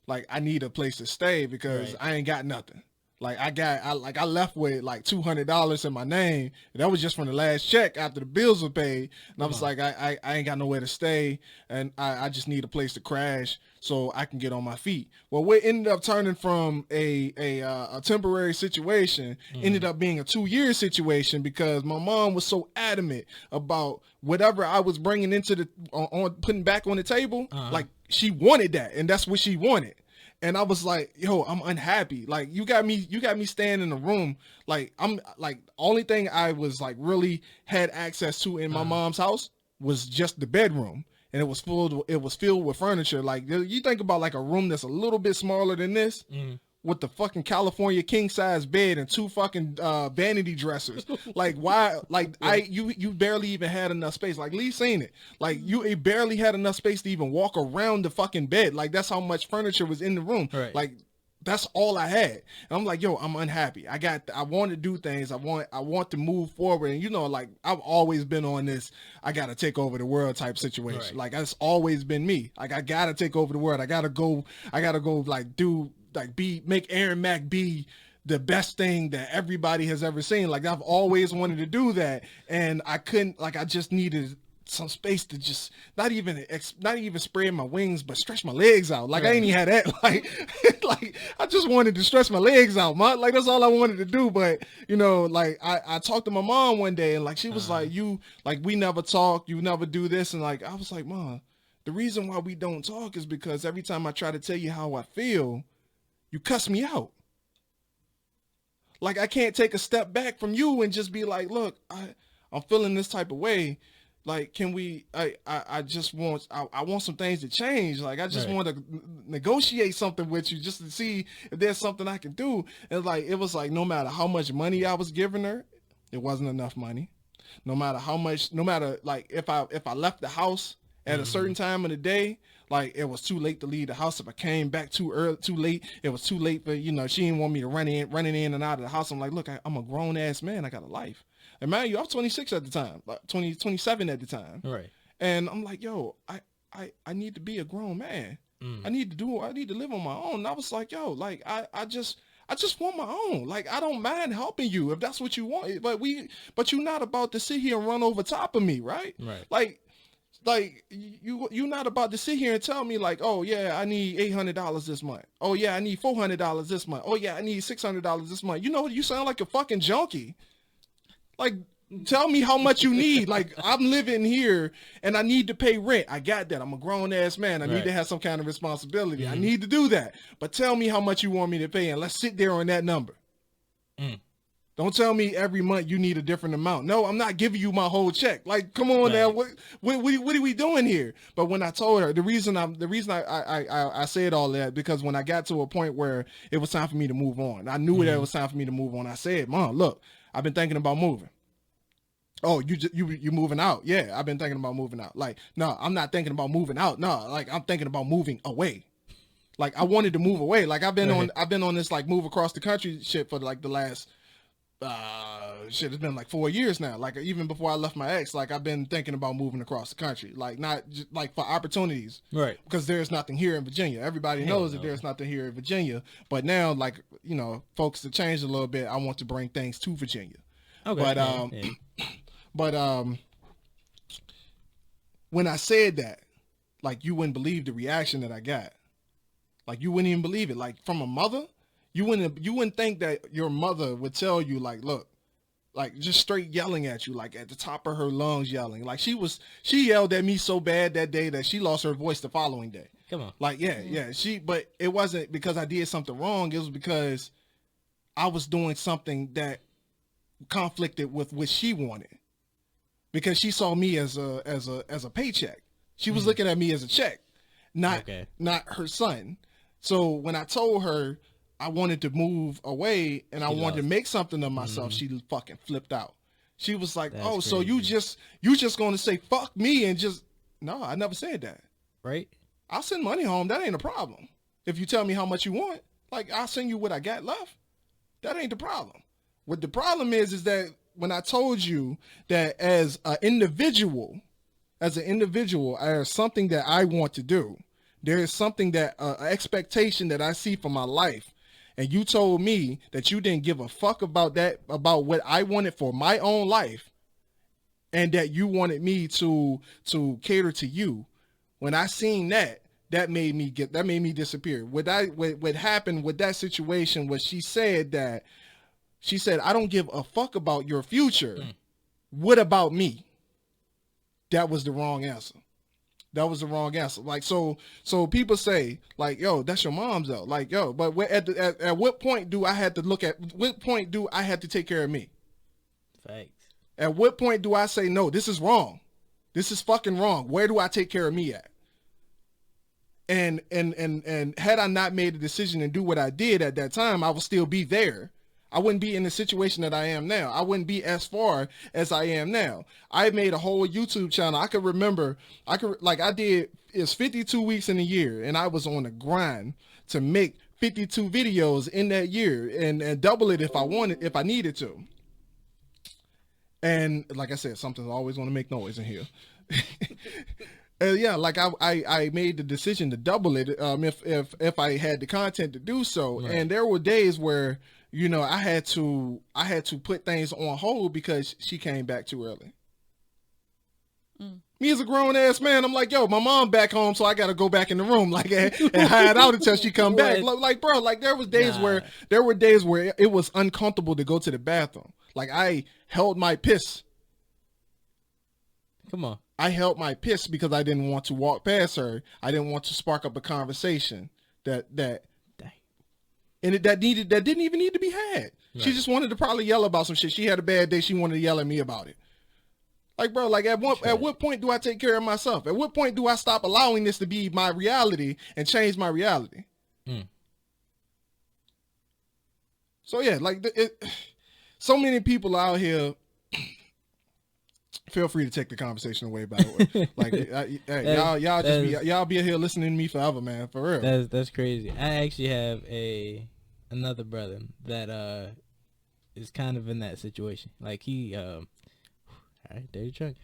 like I need a place to stay because I ain't got nothing. Like I left with like $200 in my name. That was just from the last check after the bills were paid. And I was like, I ain't got nowhere to stay, and I just need a place to crash so I can get on my feet. Well, what ended up turning from a temporary situation ended up being a 2-year situation because my mom was so adamant about whatever I was bringing into the on putting back on the table. Like she wanted that, and that's what she wanted. And I was like, yo, I'm unhappy. Like you got me staying in the room. Like I'm like, only thing I was like really had access to in my mom's house was just the bedroom. And it was filled with furniture. Like you think about like a room that's a little bit smaller than this with the fucking California king size bed and 2 fucking vanity dressers. Like why? Like you barely even had enough space. Like Lee seen it. Like it barely had enough space to even walk around the fucking bed. Like that's how much furniture was in the room. Right. Like that's all I had. And I'm like, yo, I'm unhappy. I want to do things. I want to move forward. And like I've always been on this, I got to take over the world type situation. Right. Like that's always been me. Like I got to take over the world. I got to go make Aaron Mack be the best thing that everybody has ever seen. Like I've always wanted to do that. And I couldn't, like I just needed some space to just not even spread my wings, but stretch my legs out. Like I ain't even had that. Like I just wanted to stretch my legs out, man. Like that's all I wanted to do. But like I talked to my mom one day, and like she was like, we never talk, you never do this, and like I was like, Mom, the reason why we don't talk is because every time I try to tell you how I feel, you cuss me out. Like I can't take a step back from you and just be like, look, I'm feeling this type of way. Like, can we, I want some things to change. Like, I just want to negotiate something with you just to see if there's something I can do. And like, it was like, no matter how much money I was giving her, it wasn't enough money. No matter like if I left the house at a certain time of the day, like it was too late to leave the house. If I came back too late, it was too late for, she didn't want me to running in and out of the house. I'm like, look, I'm a grown ass man. I got a life. And mind you, I was 26 at the time, like 27 at the time. Right. And I'm like, yo, I need to be a grown man. I need to live on my own. And I was like, yo, like I just want my own. Like I don't mind helping you if that's what you want. But you're not about to sit here and run over top of me, right? Right. Like you're not about to sit here and tell me like, oh yeah, I need $800 this month. Oh yeah, I need $400 this month. Oh yeah, I need $600 this month. You sound like a fucking junkie. Like, tell me how much you need. Like, I'm living here and I need to pay rent. I got that. I'm a grown ass man. I need to have some kind of responsibility. I need to do that. But tell me how much you want me to pay, and let's sit there on that number. Don't tell me every month you need a different amount. No, I'm not giving you my whole check. Like, come on now. What are we doing here? But when I told her, the reason I said all that, because when I got to a point where it was time for me to move on, I knew that it was time for me to move on. I said, Mom, look, I've been thinking about moving. Oh, you moving out? Yeah, I've been thinking about moving out. Like, no, I'm not thinking about moving out. No, like I'm thinking about moving away. Like I wanted to move away. Like I've been on this like move across the country shit for like the last it's been like 4 years now. Like even before I left my ex, like I've been thinking about moving across the country. Like not just like for opportunities, right? Because there's nothing here in Virginia. Everybody knows that there's nothing here in Virginia. But now, like folks have changed a little bit. I want to bring things to Virginia. Okay. But when I said that, like you wouldn't believe the reaction that I got. Like you wouldn't even believe it. Like from a mother, you wouldn't think that your mother would tell you like, look, like just straight yelling at you, like at the top of her lungs yelling. Like she yelled at me so bad that day that she lost her voice the following day. Come on. Like, yeah. But it wasn't because I did something wrong. It was because I was doing something that conflicted with what she wanted. Because she saw me as a paycheck. She was looking at me as a check, not her son. So when I told her I wanted to move away and I wanted to make something of myself, she fucking flipped out. She was like, "That's crazy. So you just going to say fuck me and just..." No, I never said that. Right? I'll send money home. That ain't a problem. If you tell me how much you want, like I'll send you what I got left. That ain't the problem. What the problem is that when I told you that as an individual, there's something that I want to do, there is something that expectation that I see for my life, and you told me that you didn't give a fuck about that, about what I wanted for my own life, and that you wanted me to cater to you. When I seen that, that made me disappear. What happened with that situation was she said, I don't give a fuck about your future. What about me? That was the wrong answer. Like, so people say, like, yo, that's your mom's though. Like, yo, but at what point do I have to take care of me? Facts. At what point do I say, no, this is wrong. This is fucking wrong. Where do I take care of me at? And had I not made a decision and do what I did at that time, I would still be there. I wouldn't be in the situation that I am now. I wouldn't be as far as I am now. I made a whole YouTube channel. I did, it's 52 weeks in a year, and I was on the grind to make 52 videos in that year and double it if I needed to. And like I said, something's always going to make noise in here. Yeah, like I made the decision to double it if I had the content to do so. Right. And there were days where, you know, I had to put things on hold because she came back too early. Me as a grown ass man, I'm like, yo, my mom back home, so I got to go back in the room, like, and hide out until she come back. Like, bro, like there were days where it was uncomfortable to go to the bathroom. Like, I held my piss. Come on. I held my piss because I didn't want to walk past her. I didn't want to spark up a conversation that didn't even need to be had. Right. She just wanted to probably yell about some shit. She had a bad day. She wanted to yell at me about it. Like, bro, like at what point do I take care of myself? At what point do I stop allowing this to be my reality and change my reality? So yeah, like so many people out here. Feel free to take the conversation away, by the way. Like, y'all be here listening to me forever, man. For real. That's crazy. I actually have another brother that is kind of in that situation. Like he all right, dirty trunk.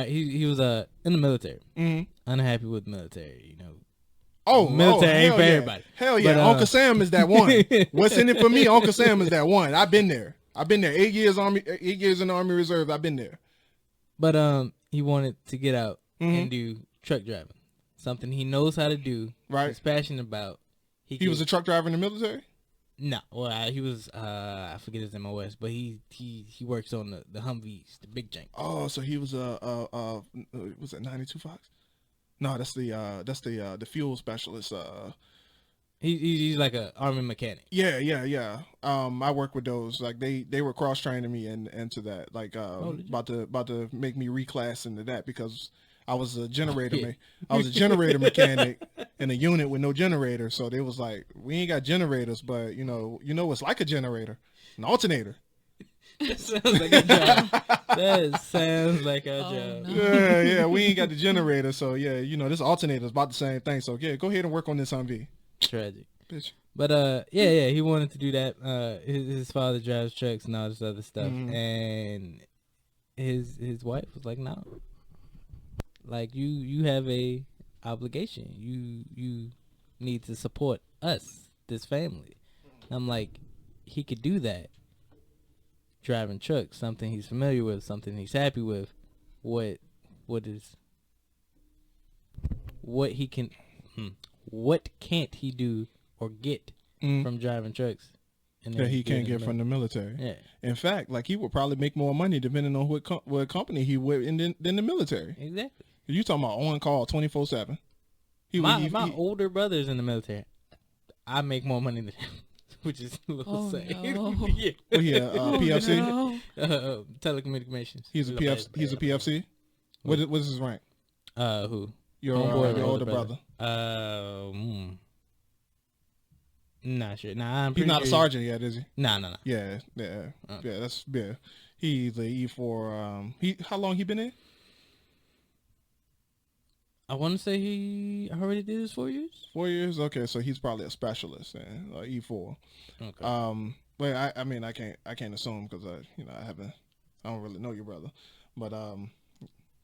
He was in the military. Unhappy with the military, you know. Military ain't for everybody. Hell yeah. But, Uncle Sam is that one. What's in it for me? Uncle Sam is that one. I've been there. 8 years in the Army Reserve. I've been there. But he wanted to get out and do truck driving, something he knows how to do. Right, he's passionate about. He was a truck driver in the military. No, well, he was. I forget his MOS, but he works on the Humvees, the big jank. Oh, so he was was it 92 Fox? No, that's the fuel specialist. He's like a army mechanic. Yeah. I work with those. Like they were cross training me into that. Like about to make me reclass into that because I was a generator. I was a generator mechanic in a unit with no generator. So they was like, we ain't got generators, but you know it's like a generator, an alternator. That sounds like a job. That sounds like a job. No. Yeah. We ain't got the generator, so yeah, you know this alternator is about the same thing. So yeah, go ahead and work on this Humvee. Tragic. Bitch. But yeah, he wanted to do that. His father drives trucks and all this other stuff, and his wife was like, no, like you have a obligation. You need to support us, this family. I'm like, he could do that. Driving trucks, something he's familiar with, something he's happy with. What can't he do or get from driving trucks that he can't get from the military? Yeah. In fact, like he would probably make more money depending on what company he would in than the military. Exactly. You talking about on call 24/7? My older brother's in the military. I make more money than him, which is a little sad. No. Yeah. PFC. No. Telecommunications. He's a PFC. What's his rank? Who? Your older brother. Not sure. Nah, he's not a sergeant yet, is he? No. Yeah. That's He's a E4. How long he been in? I want to say he already did his 4 years. 4 years. Okay, so he's probably a specialist in E4. Okay. But I mean, I can't assume because I don't really know your brother, but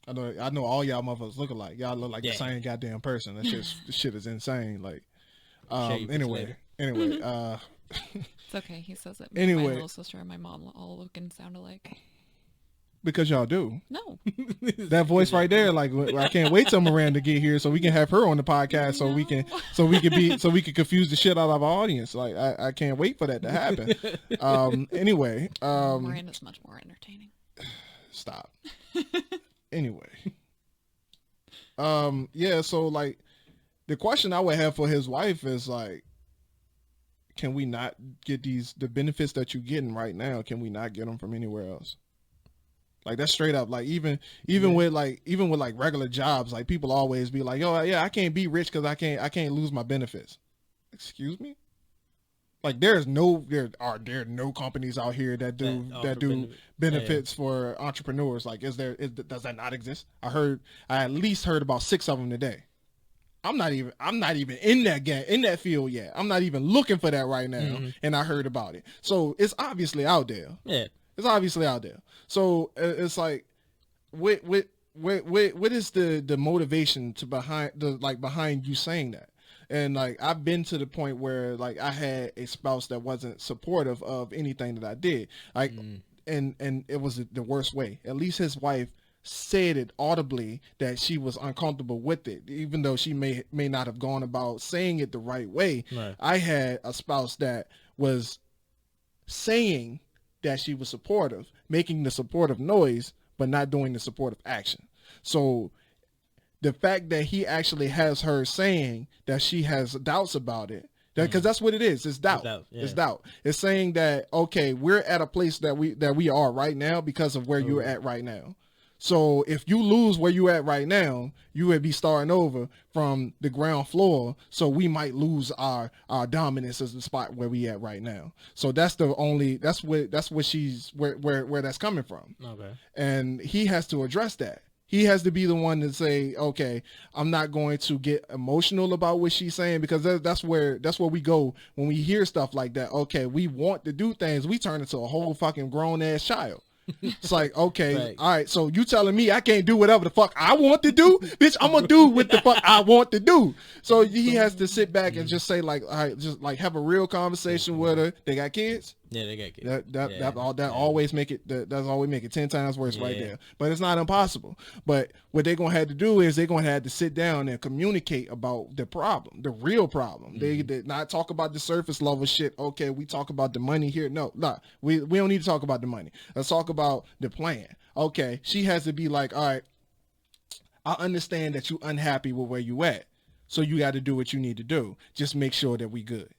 I know all y'all motherfuckers look alike. Y'all look like the Yeah. same goddamn person. That just this shit is insane. Like, Shave anyway, It's okay. He says it. Anyway. My little sister and my mom all look and sound alike. because y'all do. No. That voice right there, like I can't wait till Miranda get here so we can have her on the podcast so we can confuse the shit out of our audience. Like I can't wait for that to happen. Anyway, Miranda's much more entertaining. stop. Anyway, yeah. So like, the question I would have for his wife is like, can we not get the benefits that you're getting right now? Can we not get them from anywhere else? Like that's straight up. Like even with regular jobs, like people always be like, "Yo, yeah, I can't be rich because I can't lose my benefits." Excuse me. Like there are no companies out here that do benefits for entrepreneurs. Like does that not exist? I at least heard about 6 of them today. I'm not even in that field yet. I'm not even looking for that right now, and I heard about it. So it's obviously out there. Yeah. It's obviously out there. So it's like, what is the motivation behind you saying that? And like I've been to the point where like I had a spouse that wasn't supportive of anything that I did. Like, and it was the worst way. At least his wife said it audibly that she was uncomfortable with it, even though she may not have gone about saying it the right way. Right. I had a spouse that was saying that she was supportive, making the supportive noise, but not doing the supportive action. So the fact that he actually has her saying that she has doubts about it, because that's what it is. It's doubt. It's doubt. It's saying that, okay, we're at a place that we are right now because of where you're at right now. So if you lose where you at right now, you would be starting over from the ground floor. So we might lose our dominance as the spot where we at right now. So that's what she's where that's coming from. Okay. And he has to address that. He has to be the one to say, okay, I'm not going to get emotional about what she's saying, because that's where we go when we hear stuff like that. Okay, we want to do things. We turn into a whole fucking grown ass child. It's like, okay, right. All right, so you telling me I can't do whatever the fuck I want to do? Bitch, I'm gonna do what the fuck I want to do. So he has to sit back and just say like, all right, just like have a real conversation with her. They got kids? Yeah, they got kids. That always make it 10 times worse right there. But it's not impossible. But what they're gonna have to do is they're gonna have to sit down and communicate about the problem, the real problem. They not talk about the surface level shit. Okay, we talk about the money here. No, we don't need to talk about the money. Let's talk about the plan. Okay, she has to be like, all right, I understand that you unhappy with where you at, so you got to do what you need to do. Just make sure that we good.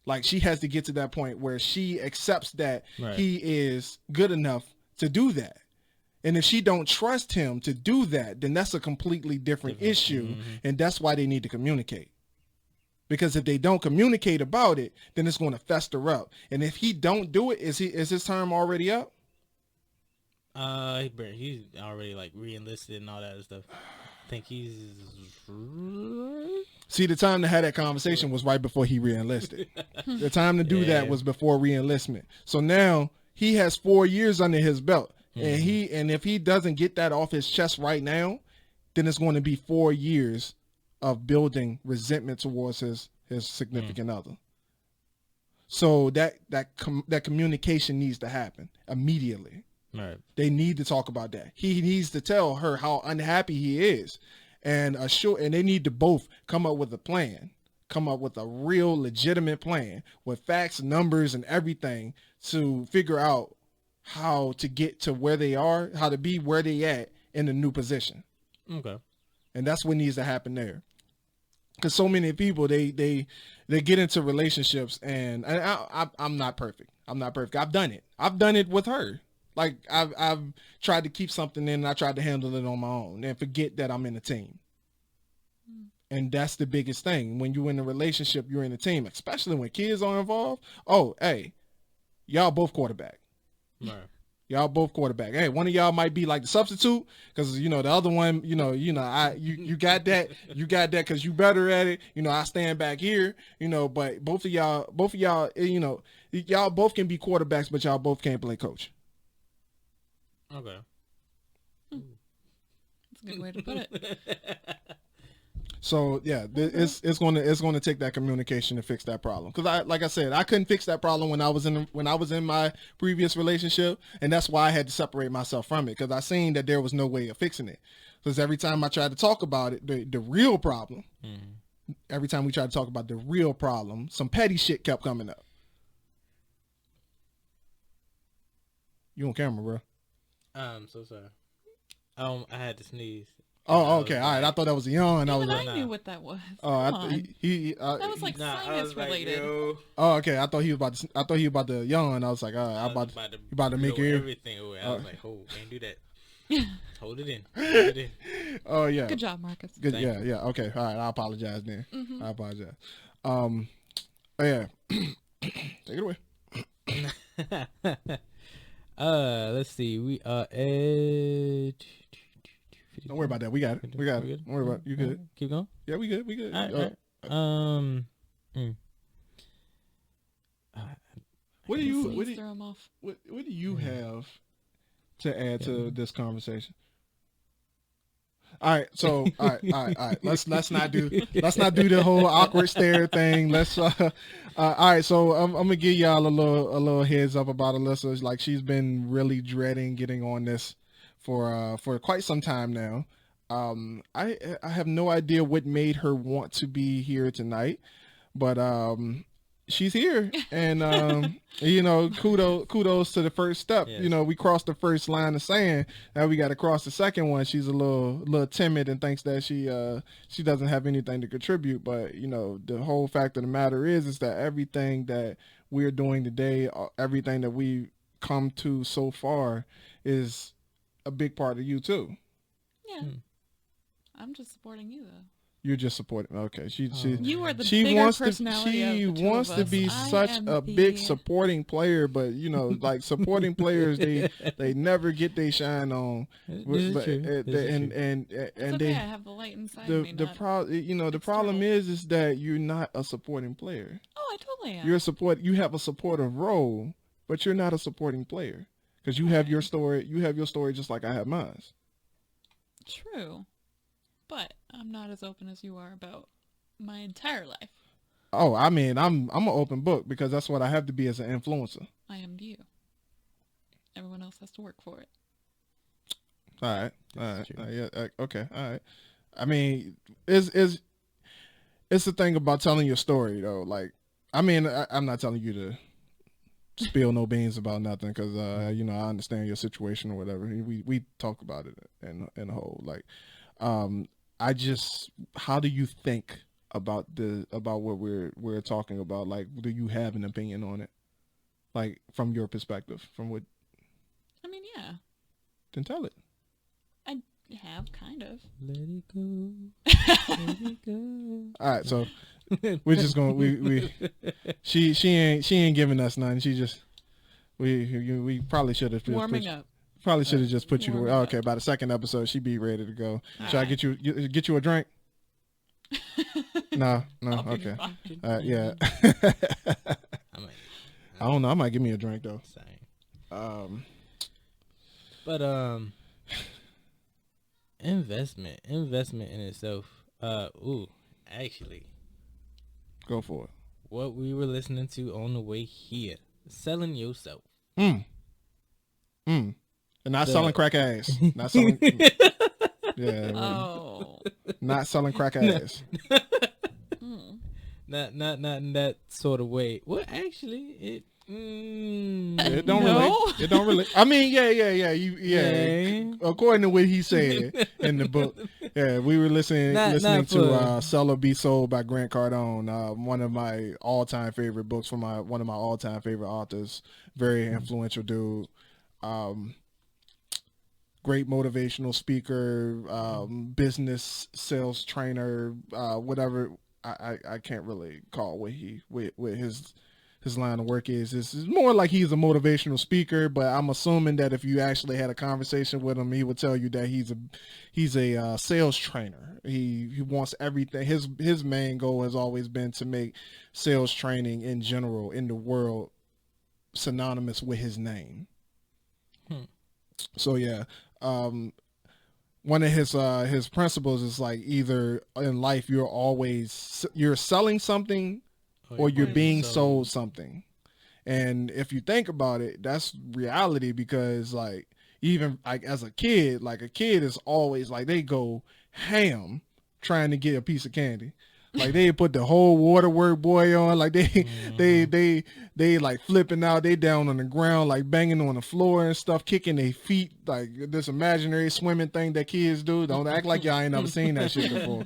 Like she has to get to that point where she accepts that he is good enough to do that. And if she don't trust him to do that, then that's a completely different issue. And that's why they need to communicate. Because if they don't communicate about it, then it's going to fester up. And if he don't do it, is his term already up? He's already like re-enlisted and all that stuff. I think he's... See, the time to have that conversation was right before he re-enlisted. The time to do that was before re-enlistment. So now he has 4 years under his belt. And if he doesn't get that off his chest right now, then it's going to be 4 years of building resentment towards his significant other. So that communication needs to happen immediately. Right. They need to talk about that. He needs to tell her how unhappy he is, and they need to both come up with a plan, come up with a real legitimate plan with facts, numbers, and everything to figure out how to get to where they are, how to be where they at in the new position. Okay. And that's what needs to happen there. Because so many people, they get into relationships, and I'm not perfect. I'm not perfect. I've done it with her. Like I've tried to keep something in, and I tried to handle it on my own and forget that I'm in a team. And that's the biggest thing. When you're in a relationship, you're in a team, especially when kids are involved. Oh, hey, y'all both quarterback. Right. Y'all both quarterback. Hey, one of y'all might be like the substitute because the other one, you got that because you better at it. I stand back here, but both of y'all, y'all both can be quarterbacks, but y'all both can't play coach. Okay. a good way to put it. So yeah, it's going to take that communication to fix that problem. Because like I said, I couldn't fix that problem when I was in my previous relationship, and that's why I had to separate myself from it, because I seen that there was no way of fixing it. Because every time I tried to talk about it, the real problem, every time we tried to talk about the real problem, some petty shit kept coming up. You on camera, bro? I'm so sorry. I had to sneeze. Oh, okay. All right. I thought that was a yawn. Even I knew what that was. Oh, that was like sinus related. Oh, okay. I thought he was about to yawn. I was like, all right, you about to make your everything away. I was like, oh, can't do that. Hold it in. Oh yeah. Good job, Marcus. Good. Yeah. Yeah. Okay. All right. I apologize then. I apologize. Yeah. Take it away. Let's see. We are at. Don't worry about that. We got it. Don't worry about it. You good? Keep going. Yeah, we good. We good. All right. What do you have to add to this conversation? All right, so all right. Let's not do the whole awkward stare thing. Let's all right. So I'm gonna give y'all a little heads up about Alyssa. Like, she's been really dreading getting on this for quite some time now. I have no idea what made her want to be here tonight, but she's here, and you know, kudos to the first step. Yes. You know, we crossed the first line of sand. Now we got to cross the second one. She's a little timid and thinks that she doesn't have anything to contribute. But you know, the whole fact of the matter is that everything that we're doing today, everything that we come to so far, is a big part of you too. Yeah. I'm just supporting you though. You're just supporting. Okay, you are the bigger personality. She wants to be such a big supporting player, but you know, like, supporting players, they never get their shine on. And I have the light inside me. The problem is that you're not a supporting player. Oh, I totally am. You have a supportive role, but you're not a supporting player, because you have your story. You have your story just like I have mine. True. But I'm not as open as you are about my entire life. Oh, I mean, I'm an open book, because that's what I have to be as an influencer. I am to you. Everyone else has to work for it. All right. Yeah. Okay. All right. I mean, it's the thing about telling your story though. Like, I mean, I'm not telling you to spill no beans about nothing, because you know, I understand your situation or whatever. We talk about it in a whole, like. How do you think about what we're talking about? Like, do you have an opinion on it? Like, from your perspective, from what? I mean, yeah. Then tell it. I have, kind of. Let it go. Let it go. All right, so we're just going. She ain't giving us nothing. She just we probably should have warming up. Probably should have just put you to work. Oh, okay, by the second episode, she'd be ready to go. Should I get you a drink? No, okay. Yeah. I don't know. I might give me a drink though. Same. But investment in itself. Actually, go for it. What we were listening to on the way here, selling yourself. And not selling crack ass. Not selling. Yeah. Oh. Not selling crack ass. Not in that sort of way. Well, actually, it don't relate. It don't relate. I mean, yeah. According to what he said in the book, yeah, we were listening to "Sell or Be Sold" by Grant Cardone, one of my all-time favorite books from one of my all-time favorite authors. Very influential dude. Great motivational speaker, business sales trainer, whatever. I can't really call what his line of work is. It's more like he's a motivational speaker, but I'm assuming that if you actually had a conversation with him, he would tell you that he's a sales trainer. He wants everything. His main goal has always been to make sales training in general in the world synonymous with his name. So yeah, one of his principles is like either in life you're selling something or you're being sold something. And if you think about it, that's reality, because like even like as a kid is always like they go ham trying to get a piece of candy. Like they put the whole waterwork boy on, like they like flipping out, they down on the ground, like banging on the floor and stuff, kicking their feet, like this imaginary swimming thing that kids do. Don't act like y'all ain't never seen that shit before.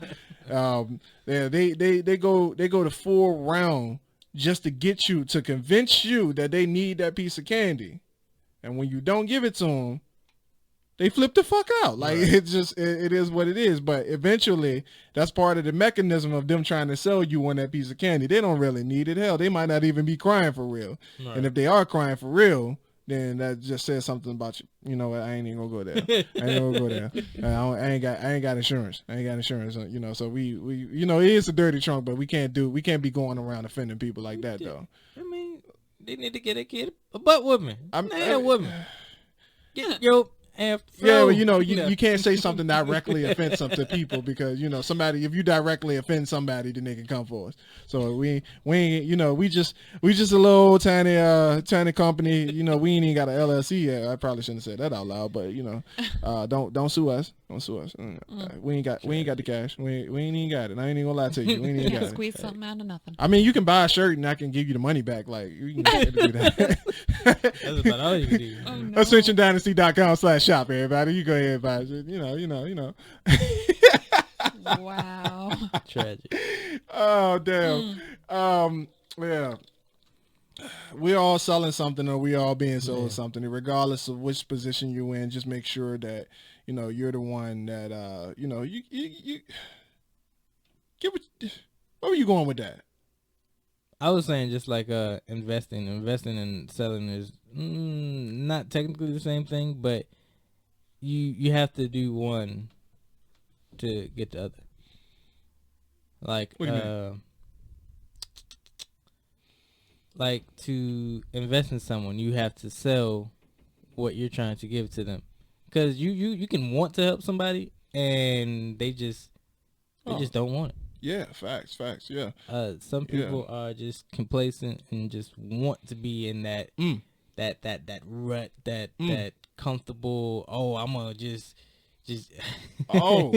They go the full round just to get you, to convince you that they need that piece of candy, and when you don't give it to them, they flip the fuck out. Like right. It is what it is. But eventually, that's part of the mechanism of them trying to sell you on that piece of candy. They don't really need it. Hell, they might not even be crying for real. Right. And if they are crying for real, then that just says something about you. You know what? I ain't even gonna go there. I ain't gonna go there. I ain't got insurance. I ain't got insurance. You know, so we you know, it is a dirty trunk, but we can't be going around offending people like that though. I mean, they need to get a kid a butt whooping. Whooping. Get your. Yeah, well, you know, you can't say something directly offensive to people, because you know somebody, if you directly offend somebody, then they can come for us. So we ain't, you know, we just a little tiny company. You know, we ain't even got an LLC yet. I probably shouldn't have said that out loud, but you know, don't sue us. Don't sue us. We ain't got the cash. We ain't even got it. I ain't even gonna lie to you. We ain't even got it. Squeeze something out of nothing. I mean, you can buy a shirt and I can give you the money back. Like you can do that. That's about all you can do. Oh, no. AscensionDynasty.com/shop, everybody. You go ahead and buy it. You know. Wow. Tragic. Oh damn. Yeah. We're all selling something, or we all being sold something, regardless of which position you're in. Just make sure that you know you're the one that you know you get where were you going with that? I was saying just like investing and selling is not technically the same thing, but you have to do one to get the other. Like what do you mean? Like to invest in someone, you have to sell what you're trying to give to them, because you can want to help somebody and they just don't want it. Yeah, facts. Yeah. Some people are just complacent and just want to be in that that rut, that comfortable. Oh, I'm gonna just. Oh.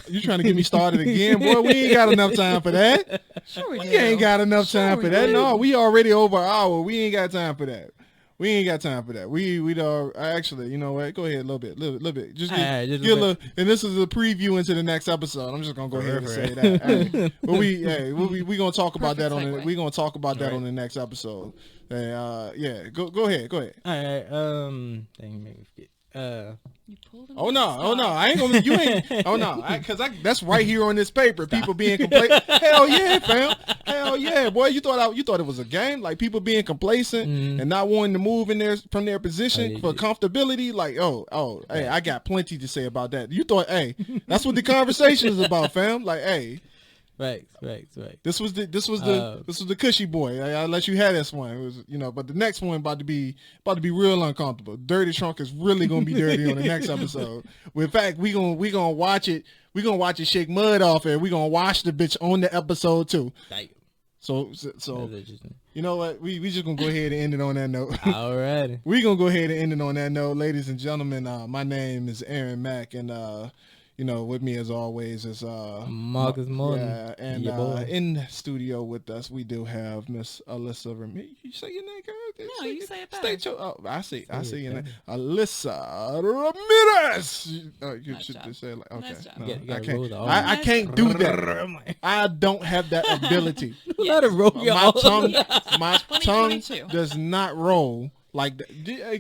You trying to get me started again, boy? We ain't got enough time for that. Sure we We do. ain't got enough time Sure for we that. do. No, we already over an hour. We ain't got time for that. We ain't got time for that. We actually, you know what? Go ahead a little bit. Just Alright, just a get a bit. little. And this is a preview into the next episode. I'm just gonna go ahead and say that. Alright. But we gonna talk about that Perfect on the. segue. We gonna talk about that Alright. on the next episode. Yeah. Go ahead. All right. Dang, you made me forget. You pulled him Oh to no, the spot. I ain't gonna. You ain't. Oh no, because that's right here on this paper. People being complacent. Hell yeah, fam. Hell yeah, boy. You thought it was a game, like people being complacent and not wanting to move from their position yeah, for comfortability. Like, hey, I got plenty to say about that. You thought, hey, that's what the conversation is about, fam. Like, hey, Facts. this was the cushy boy. I'll let you have this one. It was, but the next one about to be real uncomfortable. Dirty Trunk is really gonna be dirty on the next episode. In fact, we gonna watch it. We gonna watch it shake mud off it. We gonna watch the bitch on the episode too. Damn. So That's interesting. you know what? We just gonna go ahead and end it on that note. Alrighty. We gonna go ahead and end it on that note, ladies and gentlemen. My name is Aaron Mack, and with me as always is Marcus Morton. Yeah, and Your boy. in the studio with us we do have Miss Alyssa Ramirez. You say your name, girl? No, you say it better. State your, I see your name. better. Alyssa Ramirez. You Nice should job. just say it like, okay. Nice job. No, You gotta I can't. roll the R. I can't do that. I don't have that ability. Let it roll your My tongue, my tongue 2022. does not roll like that.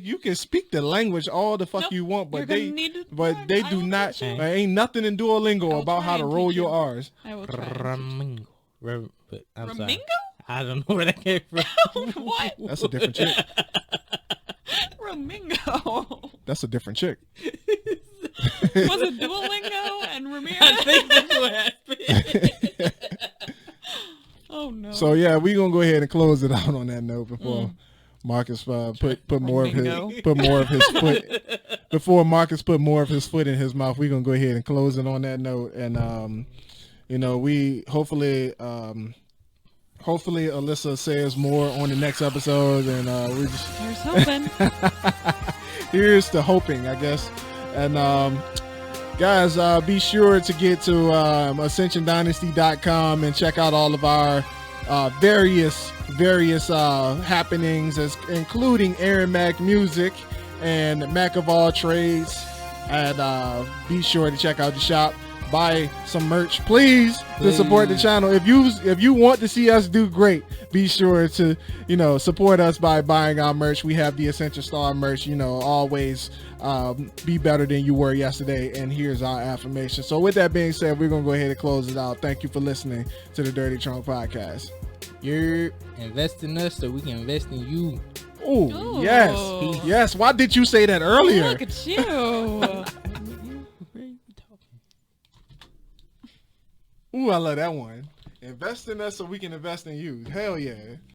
You can speak the language all the fuck Nope. you want, but You're they gonna need to but learn. they I do will not. teach you. There ain't nothing in Duolingo will about try how to and roll teach your you. R's. I will try. Ramingo. But I'm sorry. Ramingo? I don't know where that came from. What? That's a different chick. Ramingo. That's a different chick. Was it Duolingo and Ramirez? I think that's what happened. Oh no. So yeah, we gonna go ahead and close it out on that note before Marcus put more of Ramingo. his foot before Marcus put more of his foot in his mouth. We gonna go ahead and close it on that note, and we hopefully Alyssa says more on the next episode, and we just Here's hoping. here's to hoping, I guess. And guys, be sure to get to AscensionDynasty.com and check out all of our various happenings, including Aaron Mack Music and Mac of All Trades. And be sure to check out the shop. Buy some merch, please, to support the channel. If you want to see us do great, be sure to support us by buying our merch. We have the Essential Star merch. Always be better than you were yesterday. And here's our affirmation. So with that being said, we're gonna go ahead and close it out. Thank you for listening to the Dirty Trunk Podcast. You're investing in us so we can invest in you. Oh Ooh. yes. Why did you say that earlier? Look at you. Ooh, I love that one. Invest in us so we can invest in you. Hell yeah.